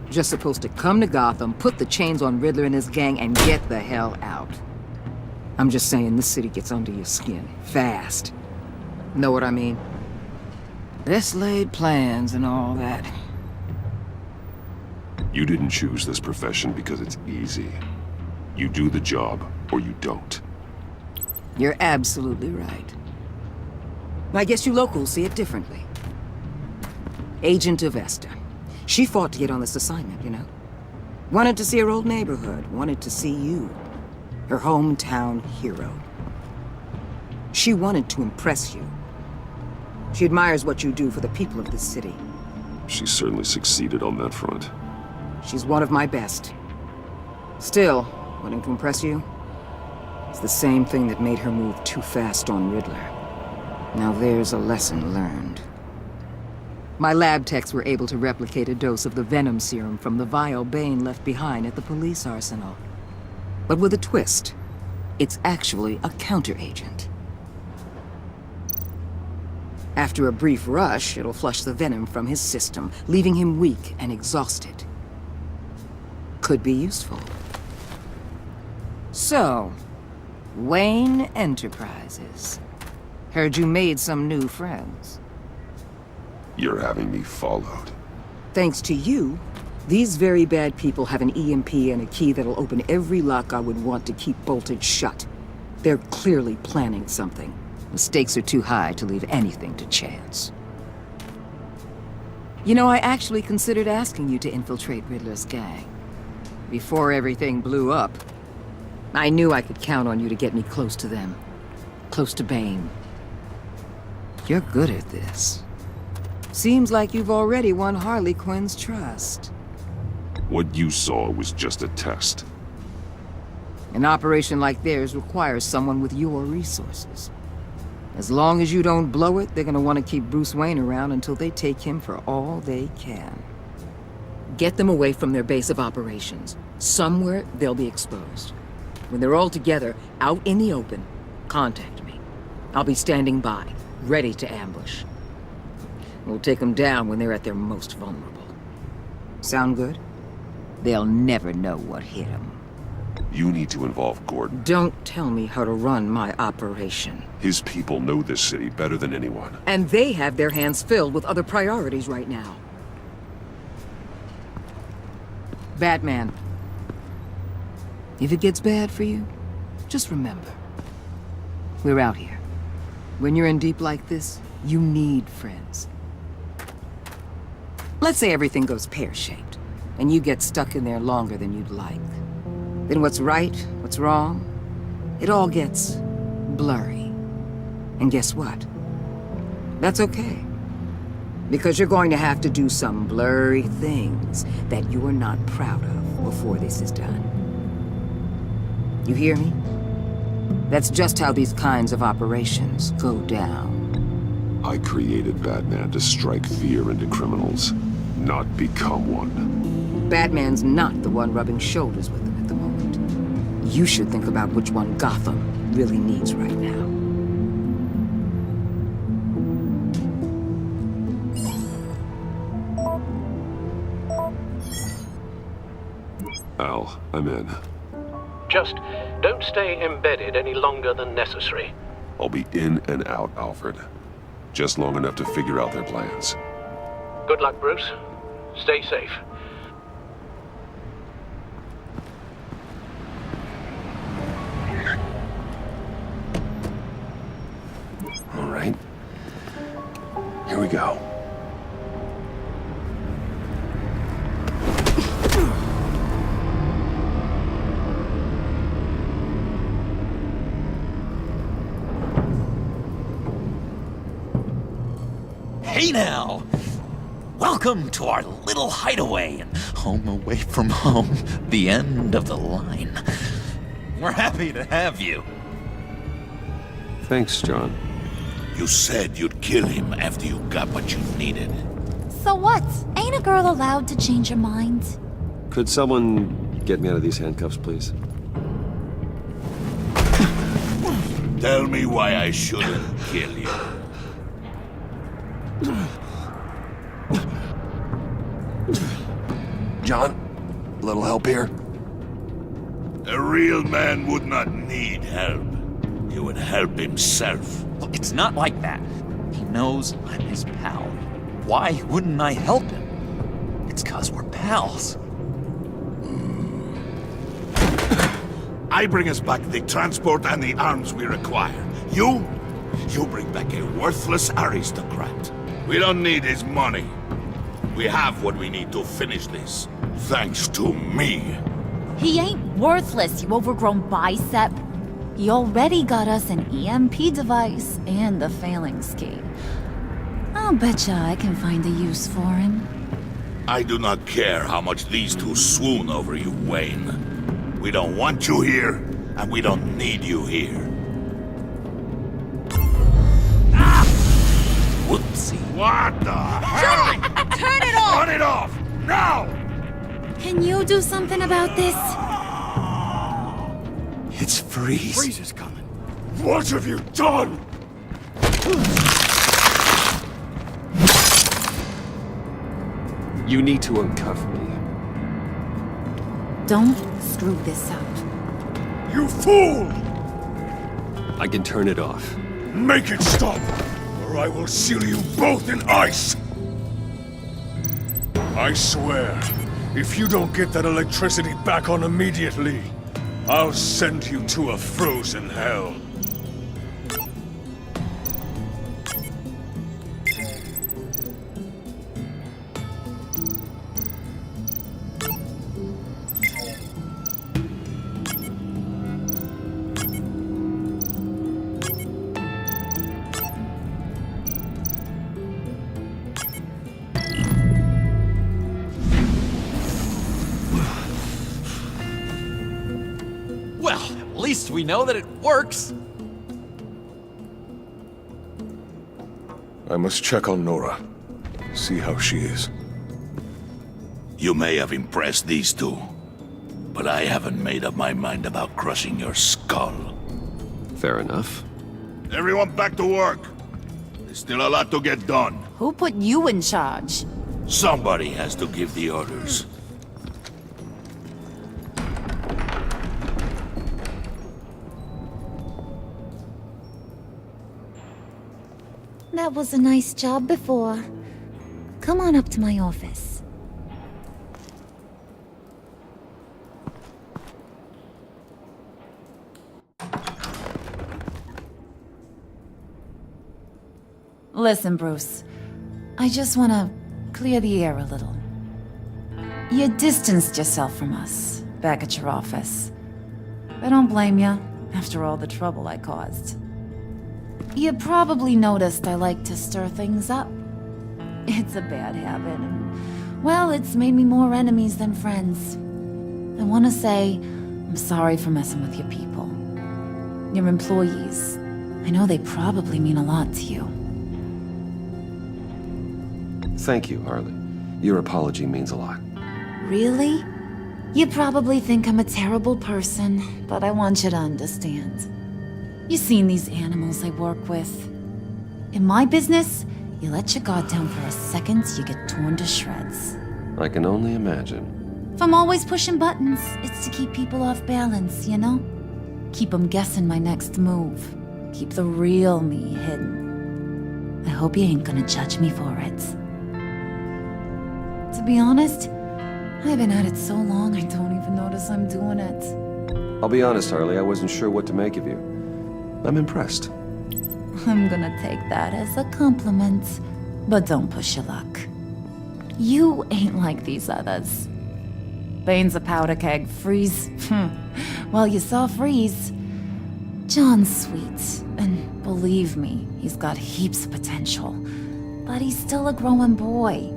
Just supposed to come to Gotham, put the chains on Riddler and his gang, and get the hell out. I'm just saying, this city gets under your skin. Fast. Know what I mean? Best laid plans and all that. You didn't choose this profession because it's easy. You do the job, or you don't. You're absolutely right. I guess you locals see it differently. Agent Avesta. She fought to get on this assignment, you know? Wanted to see her old neighborhood, wanted to see you. Her hometown hero. She wanted to impress you. She admires what you do for the people of this city. She certainly succeeded on that front. She's one of my best. Still, wanting to impress you is the same thing that made her move too fast on Riddler. Now there's a lesson learned. My lab techs were able to replicate a dose of the venom serum from the vial Bane left behind at the police arsenal. But with a twist. It's actually a counter-agent. After a brief rush, it'll flush the venom from his system, leaving him weak and exhausted. Could be useful. So, Wayne Enterprises. Heard you made some new friends. You're having me followed. Thanks to you, these very bad people have an EMP and a key that'll open every lock I would want to keep bolted shut. They're clearly planning something. The stakes are too high to leave anything to chance. You know, I actually considered asking you to infiltrate Riddler's gang. Before everything blew up, I knew I could count on you to get me close to them. Close to Bane. You're good at this. Seems like you've already won Harley Quinn's trust. What you saw was just a test. An operation like theirs requires someone with your resources. As long as you don't blow it, they're gonna want to keep Bruce Wayne around until they take him for all they can. Get them away from their base of operations. Somewhere they'll be exposed. When they're all together, out in the open, contact me. I'll be standing by, ready to ambush. We'll take them down when they're at their most vulnerable. Sound good? They'll never know what hit them. You need to involve Gordon. Don't tell me how to run my operation. His people know this city better than anyone. And they have their hands filled with other priorities right now. Batman. If it gets bad for you, just remember. We're out here. When you're in deep like this, you need friends. Let's say everything goes pear-shaped, and you get stuck in there longer than you'd like. Then what's right, what's wrong, it all gets blurry. And guess what? That's okay. Because you're going to have to do some blurry things that you are not proud of before this is done. You hear me? That's just how these kinds of operations go down. I created Batman to strike fear into criminals, not become one. Batman's not the one rubbing shoulders with them at the moment. You should think about which one Gotham really needs right now. Al, I'm in. Just don't stay embedded any longer than necessary. I'll be in and out, Alfred. Just long enough to figure out their plans. Good luck, Bruce. Stay safe. All right. Here we go. Hey now! Welcome to our little hideaway and home away from home, the end of the line. We're happy to have you. Thanks, John. You said you'd kill him after you got what you needed. So what? Ain't a girl allowed to change her mind? Could someone get me out of these handcuffs, please? Tell me why I shouldn't kill you. John, a little help here? A real man would not need help. He would help himself. Look, it's not like that. He knows I'm his pal. Why wouldn't I help him? It's 'cause we're pals. I bring us back the transport and the arms we require. You bring back a worthless aristocrat. We don't need his money. We have what we need to finish this. Thanks to me. He ain't worthless, you overgrown bicep. He already got us an EMP device and the phalanx key. I'll betcha I can find a use for him. I do not care how much these two swoon over you, Wayne. We don't want you here, and we don't need you here. Ah! Whoopsie. What the John! Turn it off! Turn it off! Now! Can you do something about this? It's Freeze. Freeze is coming. What have you done? You need to uncuff me. Don't screw this up. You fool! I can turn it off. Make it stop, or I will seal you both in ice! I swear, if you don't get that electricity back on immediately, I'll send you to a frozen hell. Well, at least we know that it works. I must check on Nora. See how she is. You may have impressed these two, but I haven't made up my mind about crushing your skull. Fair enough. Everyone back to work. There's still a lot to get done. Who put you in charge? Somebody has to give the orders. That was a nice job before. Come on up to my office. Listen, Bruce. I just want to clear the air a little. You distanced yourself from us back at your office. I don't blame you, after all the trouble I caused. You probably noticed I like to stir things up. It's a bad habit, and, well, it's made me more enemies than friends. I want to say I'm sorry for messing with your people. Your employees. I know they probably mean a lot to you. Thank you, Harley. Your apology means a lot. Really? You probably think I'm a terrible person, but I want you to understand. You've seen these animals I work with. In my business, you let your guard down for a second, you get torn to shreds. I can only imagine. If I'm always pushing buttons, it's to keep people off balance, you know? Keep them guessing my next move. Keep the real me hidden. I hope you ain't gonna judge me for it. To be honest, I've been at it so long I don't even notice I'm doing it. I'll be honest, Harley, I wasn't sure what to make of you. I'm impressed. I'm gonna take that as a compliment, but don't push your luck. You ain't like these others. Bane's a powder keg, Freeze. Well, you saw Freeze. John's sweet, and believe me, he's got heaps of potential. But he's still a growing boy.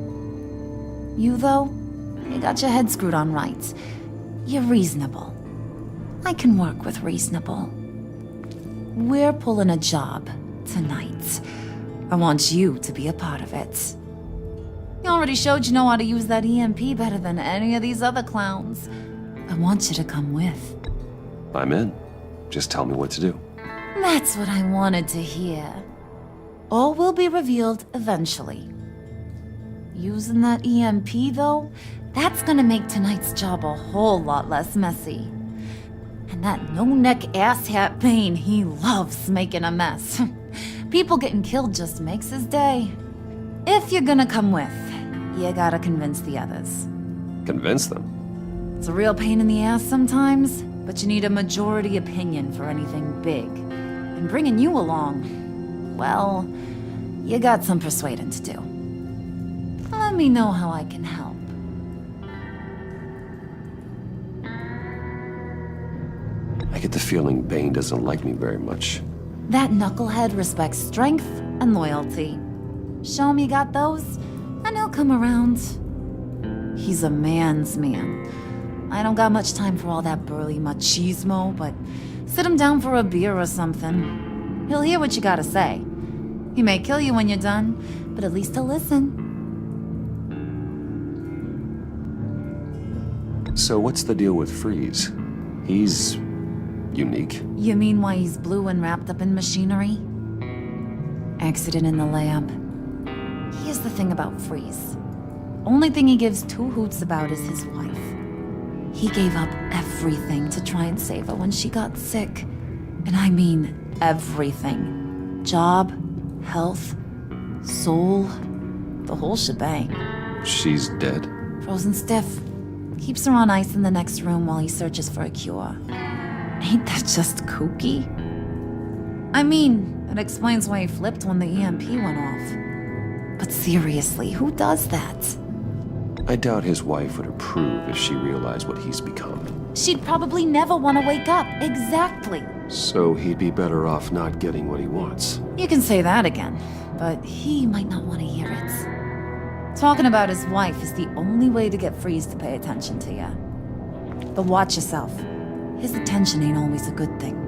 You, though, you got your head screwed on right. You're reasonable. I can work with reasonable. We're pulling a job tonight. I want you to be a part of it. You already showed you know how to use that EMP better than any of these other clowns. I want you to come with. I'm in. Just tell me what to do. That's what I wanted to hear. All will be revealed eventually. Using that EMP, though, that's gonna make tonight's job a whole lot less messy. And that no-neck asshat Bane, he loves making a mess. People getting killed just makes his day. If you're gonna come with, you gotta convince the others. Convince them? It's a real pain in the ass sometimes, but you need a majority opinion for anything big. And bringing you along, well, you got some persuading to do. Let me know how I can help. I get the feeling Bane doesn't like me very much. That knucklehead respects strength and loyalty. Show him you got those, and he'll come around. He's a man's man. I don't got much time for all that burly machismo, but sit him down for a beer or something. He'll hear what you gotta say. He may kill you when you're done, but at least he'll listen. So what's the deal with Freeze? He's unique. You mean why he's blue and wrapped up in machinery? Accident in the lab. Here's the thing about Freeze. Only thing he gives two hoots about is his wife. He gave up everything to try and save her when she got sick. And I mean everything. Job, health, soul, the whole shebang. She's dead? Frozen stiff. Keeps her on ice in the next room while he searches for a cure. Ain't that just kooky? I mean, it explains why he flipped when the EMP went off. But seriously, who does that? I doubt his wife would approve if she realized what he's become. She'd probably never want to wake up. Exactly. So he'd be better off not getting what he wants. You can say that again, but he might not want to hear it. Talking about his wife is the only way to get Freeze to pay attention to you. But watch yourself. His attention ain't always a good thing.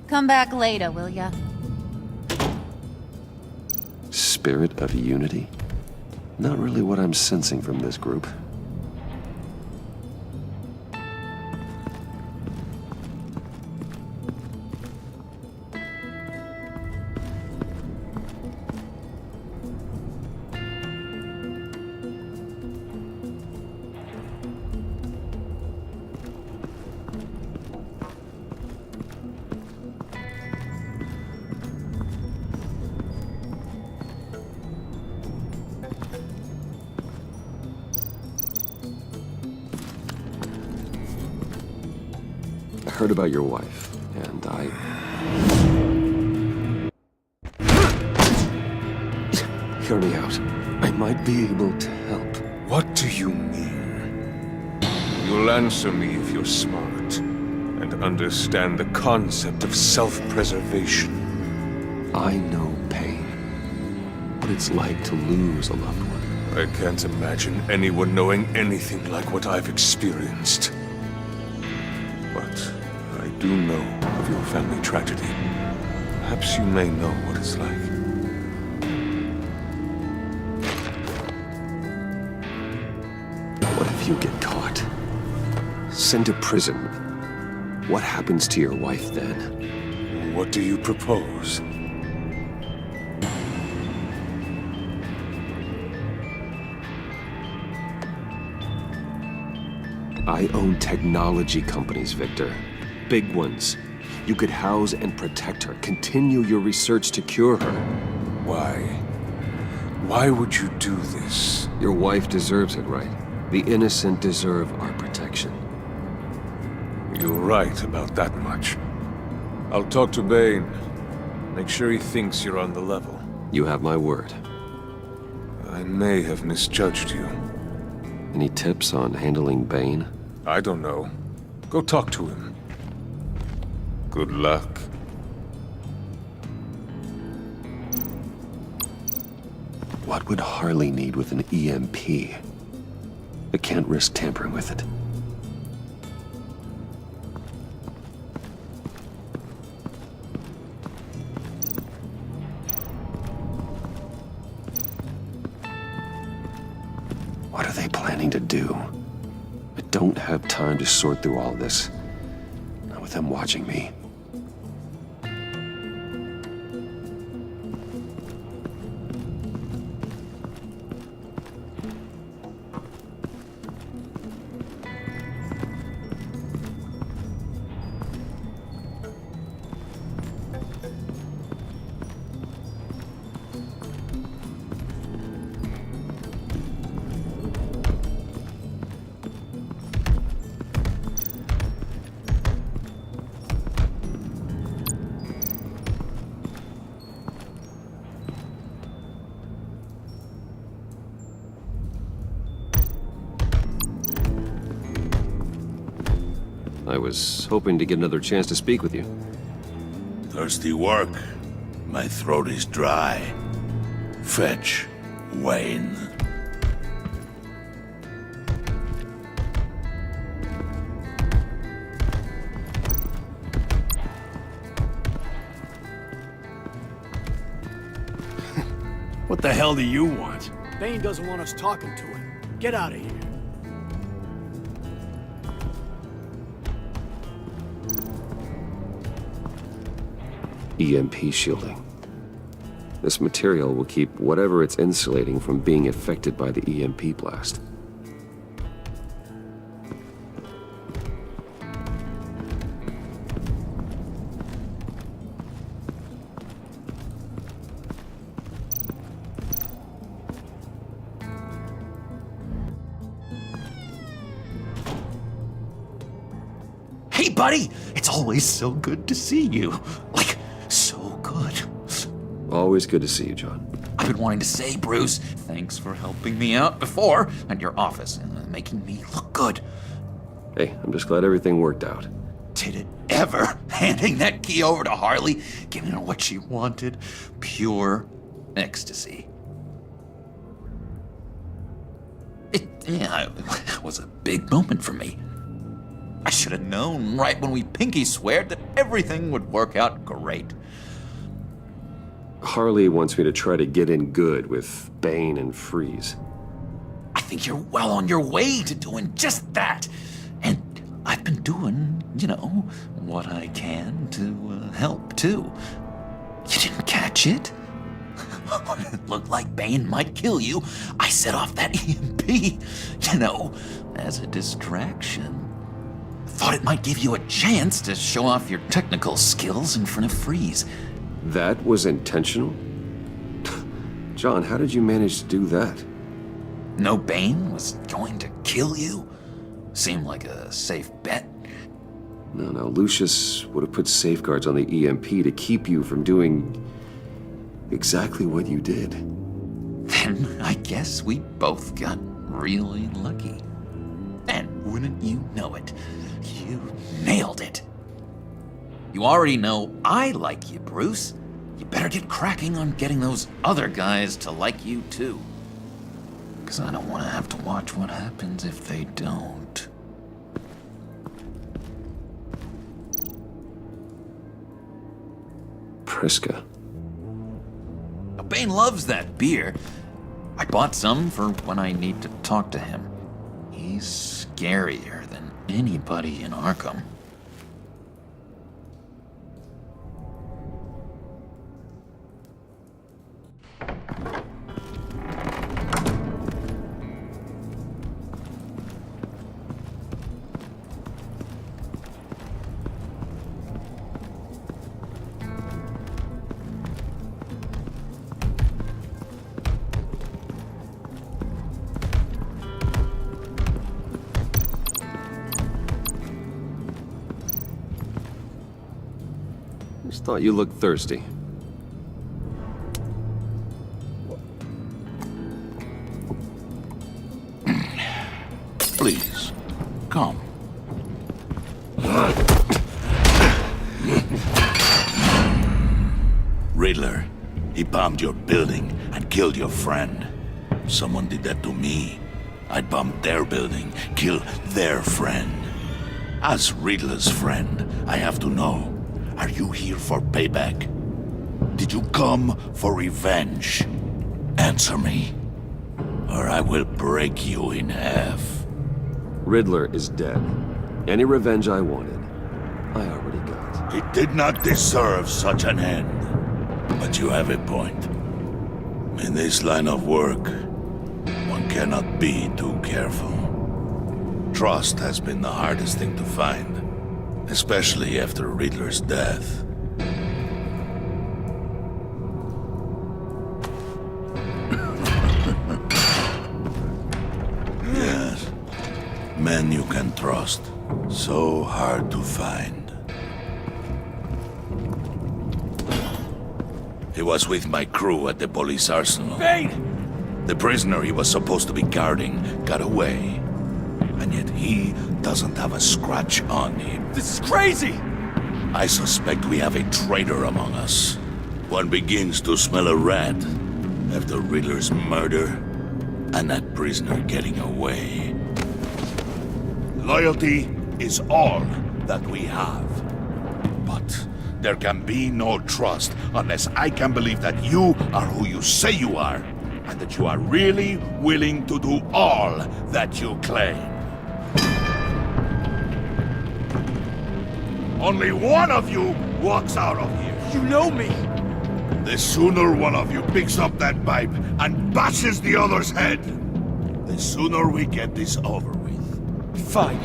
Come back later, will ya? Spirit of unity? Not really what I'm sensing from this group. I heard about your wife, and Hear me out. I might be able to help. What do you mean? You'll answer me if you're smart, and understand the concept of self-preservation. I know pain. What it's like to lose a loved one. I can't imagine anyone knowing anything like what I've experienced. But I do know of your family tragedy. Perhaps you may know what it's like. What if you get caught? Sent to prison? What happens to your wife then? What do you propose? I own technology companies, Victor. Big ones. You could house and protect her, continue your research to cure her. Why? Why would you do this? Your wife deserves it, right? The innocent deserve our protection. You're right about that much. I'll talk to Bane. Make sure he thinks you're on the level. You have my word. I may have misjudged you. Any tips on handling Bane? I don't know. Go talk to him. Good luck. What would Harley need with an EMP? I can't risk tampering with it. What are they planning to do? I don't have time to sort through all this. Not with them watching me. I was hoping to get another chance to speak with you. Thirsty work. My throat is dry. Fetch, Wayne. What the hell do you want? Bane doesn't want us talking to him. Get out of here. EMP shielding. This material will keep whatever it's insulating from being affected by the EMP blast. Hey, buddy! It's always so good to see you. Like, so good. Always good to see you, John. I've been wanting to say, Bruce, thanks for helping me out before at your office and making me look good. Hey, I'm just glad everything worked out. Did it ever? Handing that key over to Harley, giving her what she wanted. Pure ecstasy. It was a big moment for me. I should have known right when we pinky sweared that everything would work out great. Harley wants me to try to get in good with Bane and Freeze. I think you're well on your way to doing just that. And I've been doing, what I can to help, too. You didn't catch it? When it looked like Bane might kill you, I set off that EMP, as a distraction. Thought it might give you a chance to show off your technical skills in front of Freeze. That was intentional? John, how did you manage to do that? No Bane was going to kill you? Seemed like a safe bet. No, Lucius would have put safeguards on the EMP to keep you from doing exactly what you did. Then I guess we both got really lucky. And wouldn't you know it, you nailed it. You already know I like you, Bruce. You better get cracking on getting those other guys to like you, too. Because I don't want to have to watch what happens if they don't. Priska. Bane loves that beer. I bought some for when I need to talk to him. He's scarier than anybody in Arkham. Just thought you looked thirsty. Please, come. Riddler, he bombed your building and killed your friend. Someone did that to me. I'd bomb their building, kill their friend. As Riddler's friend, I have to know, are you here for payback? Did you come for revenge? Answer me, or I will break you in half. Riddler is dead. Any revenge I wanted, I already got. He did not deserve such an end. But you have a point. In this line of work, one cannot be too careful. Trust has been the hardest thing to find, especially after Riddler's death. Yes, men you can trust. So hard to find. He was with my crew at the police arsenal. Bane! The prisoner he was supposed to be guarding got away. And yet he doesn't have a scratch on him. This is crazy! I suspect we have a traitor among us. One begins to smell a rat after Riddler's murder and that prisoner getting away. Loyalty is all that we have. But there can be no trust unless I can believe that you are who you say you are, and that you are really willing to do all that you claim. Only one of you walks out of here. You know me! The sooner one of you picks up that pipe and bashes the other's head, the sooner we get this over with. Fine.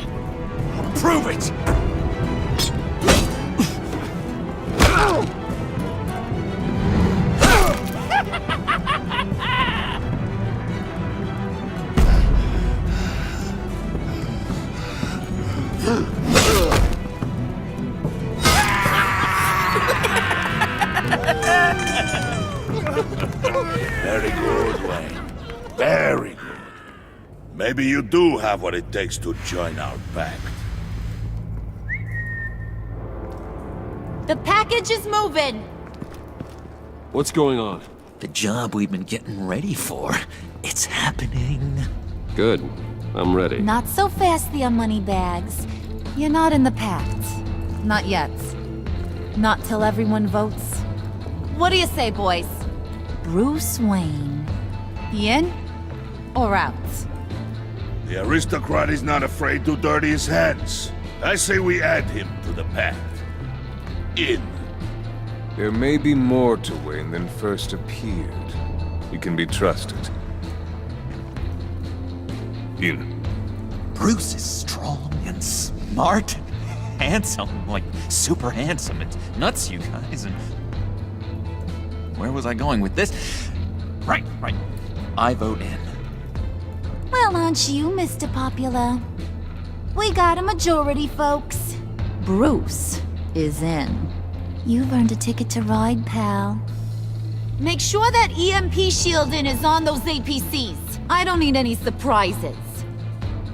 I'll prove it! Very good, Wayne. Very good. Maybe you do have what it takes to join our pact. The package is moving! What's going on? The job we've been getting ready for. It's happening. Good. I'm ready. Not so fast, the Moneybags. You're not in the Pact. Not yet. Not till everyone votes. What do you say, boys? Bruce Wayne. In or out? The aristocrat is not afraid to dirty his hands. I say we add him to the pact. In. There may be more to Wayne than first appeared. He can be trusted. In. Bruce is strong and smart and handsome, like super handsome. It's nuts, you guys. And where was I going with this? Right. I vote in. Well, aren't you, Mr. Popular? We got a majority, folks. Bruce is in. You've earned a ticket to ride, pal. Make sure that EMP shielding is on those APCs. I don't need any surprises.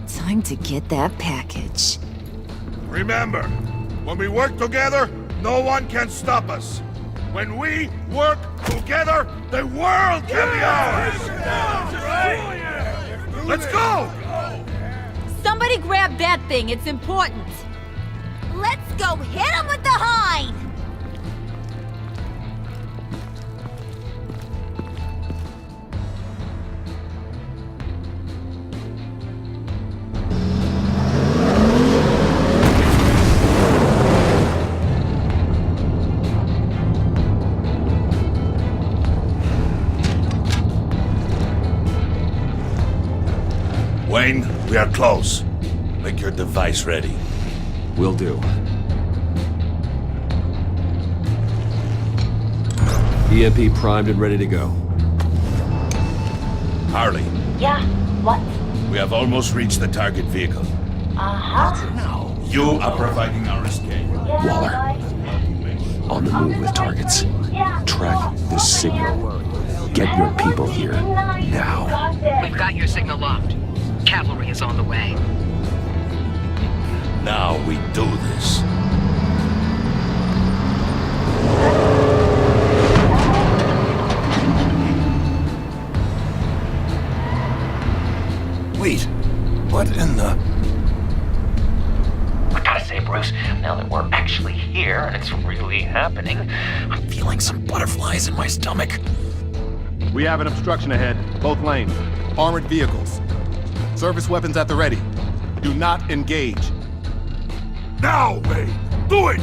Time to get that package. Remember, when we work together, no one can stop us. When we work together, the world can be ours! Let's go! Somebody grab that thing, it's important. Let's go hit him with the hind! Wayne, we are close. Make your device ready. Will do. EMP primed and ready to go. Harley. Yeah, what? We have almost reached the target vehicle. Uh-huh. You are providing our escape. Waller. On the move with targets. Track this signal. Get your people here. Now. We've got your signal locked. Cavalry is on the way. Now we do this. Wait, what in the... I gotta say, Bruce, now that we're actually here and it's really happening, I'm feeling some butterflies in my stomach. We have an obstruction ahead, both lanes. Armored vehicles. Service weapons at the ready. Do not engage. Now, Wayne! Do it!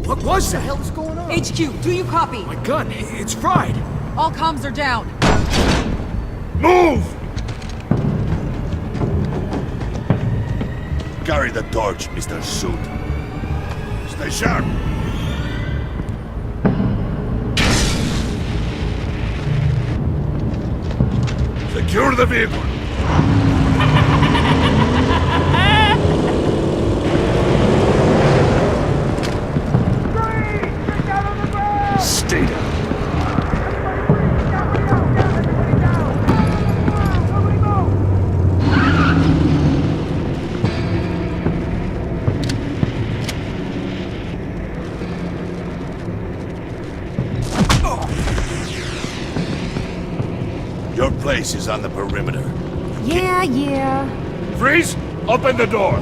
What was that? What the hell is going on? HQ, do you copy? My gun, it's fried. All comms are down. Move! Carry the torch, Mr. Suit. Stay sharp. Secure the vehicle. Stay down. Your place is on the perimeter. Yeah. Freeze! Open the door!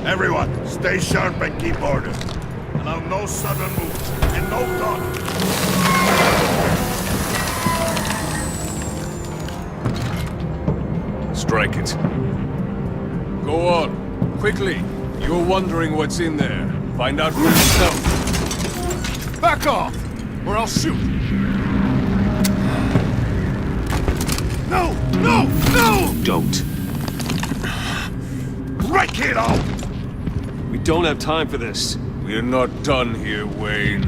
Everyone, stay sharp and keep order. Allow no sudden moves and no talk. Strike it. Go on. Quickly. You're wondering what's in there. Find out for yourself. Back off, or I'll shoot. No! Don't. Break it out! We don't have time for this. We're not done here, Wayne.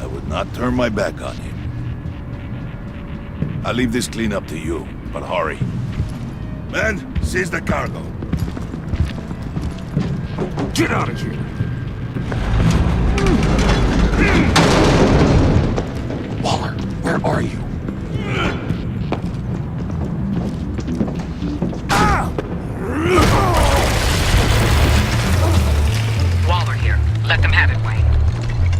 I would not turn my back on him. I'll leave this cleanup to you, but hurry. Men, seize the cargo. Get out of here! Waller, where are you? Waller here. Let them have it, Wayne.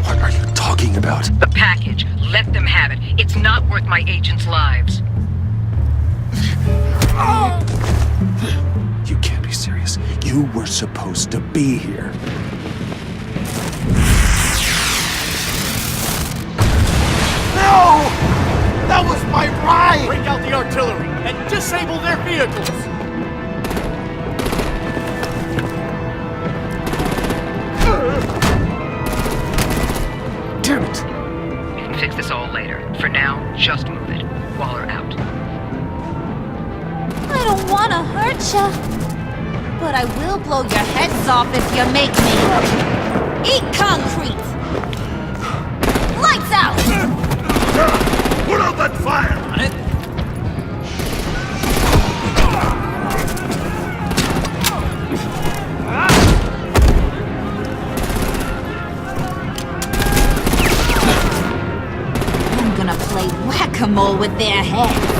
What are you talking about? The package. Let them have it. It's not worth my agents' lives. You can't be serious. You were supposed to be here. No! That was my ride! Break out the artillery and disable their vehicles! Damn it! We can fix this all later. For now, just move it. Waller out. I don't want to hurt ya, but I will blow your heads off if you make me. Eat concrete! Lights out! Put out that fire! On it. I'm gonna play whack-a-mole with their heads.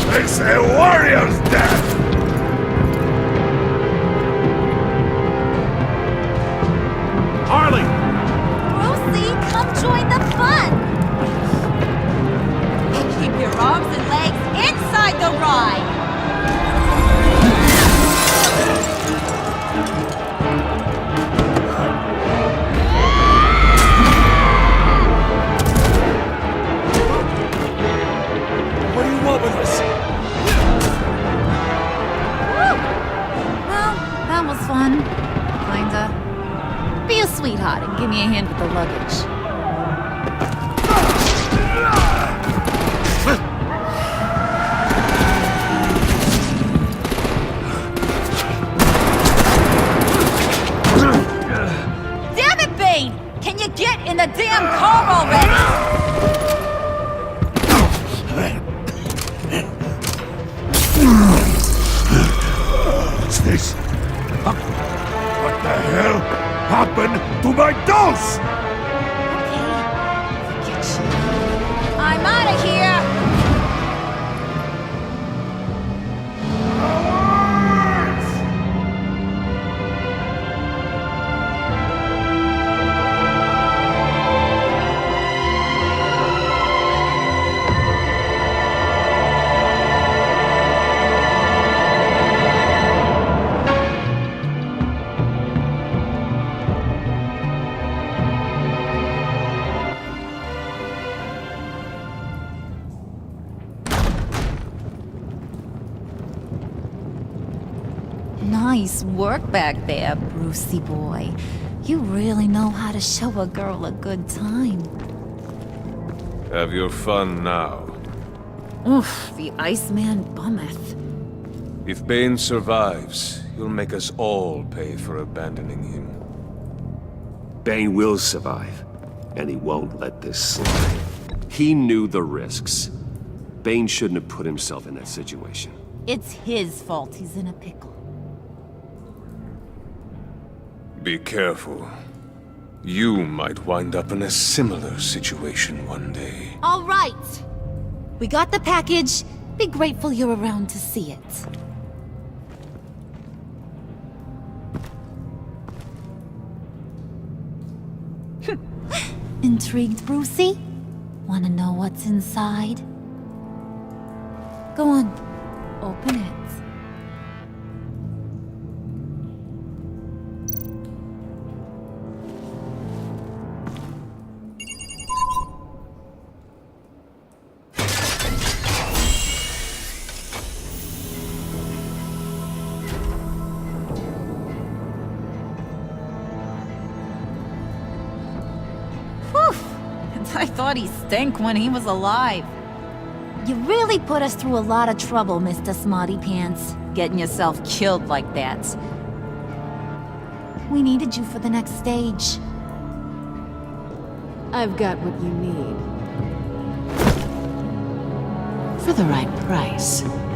It's a warrior's death! Harley! Brucey, come join the fun! Keep your arms and legs inside the ride! What do you want with us? Well, that was fun. Kinda. Be a sweetheart and give me a hand with the luggage. Damn it, Bane! Can you get in the damn car already? What's this? What the hell happened to my dolls? I'm out of here! Nice work back there, Brucey boy. You really know how to show a girl a good time. Have your fun now. Oof, the Iceman bummeth. If Bane survives, you'll make us all pay for abandoning him. Bane will survive, and he won't let this slide. He knew the risks. Bane shouldn't have put himself in that situation. It's his fault he's in a pickle. Be careful. You might wind up in a similar situation one day. All right! We got the package. Be grateful you're around to see it. Intrigued, Brucey? Wanna know what's inside? Go on, open it. I thought he stank when he was alive. You really put us through a lot of trouble, Mr. Smarty Pants. Getting yourself killed like that. We needed you for the next stage. I've got what you need. for the right price.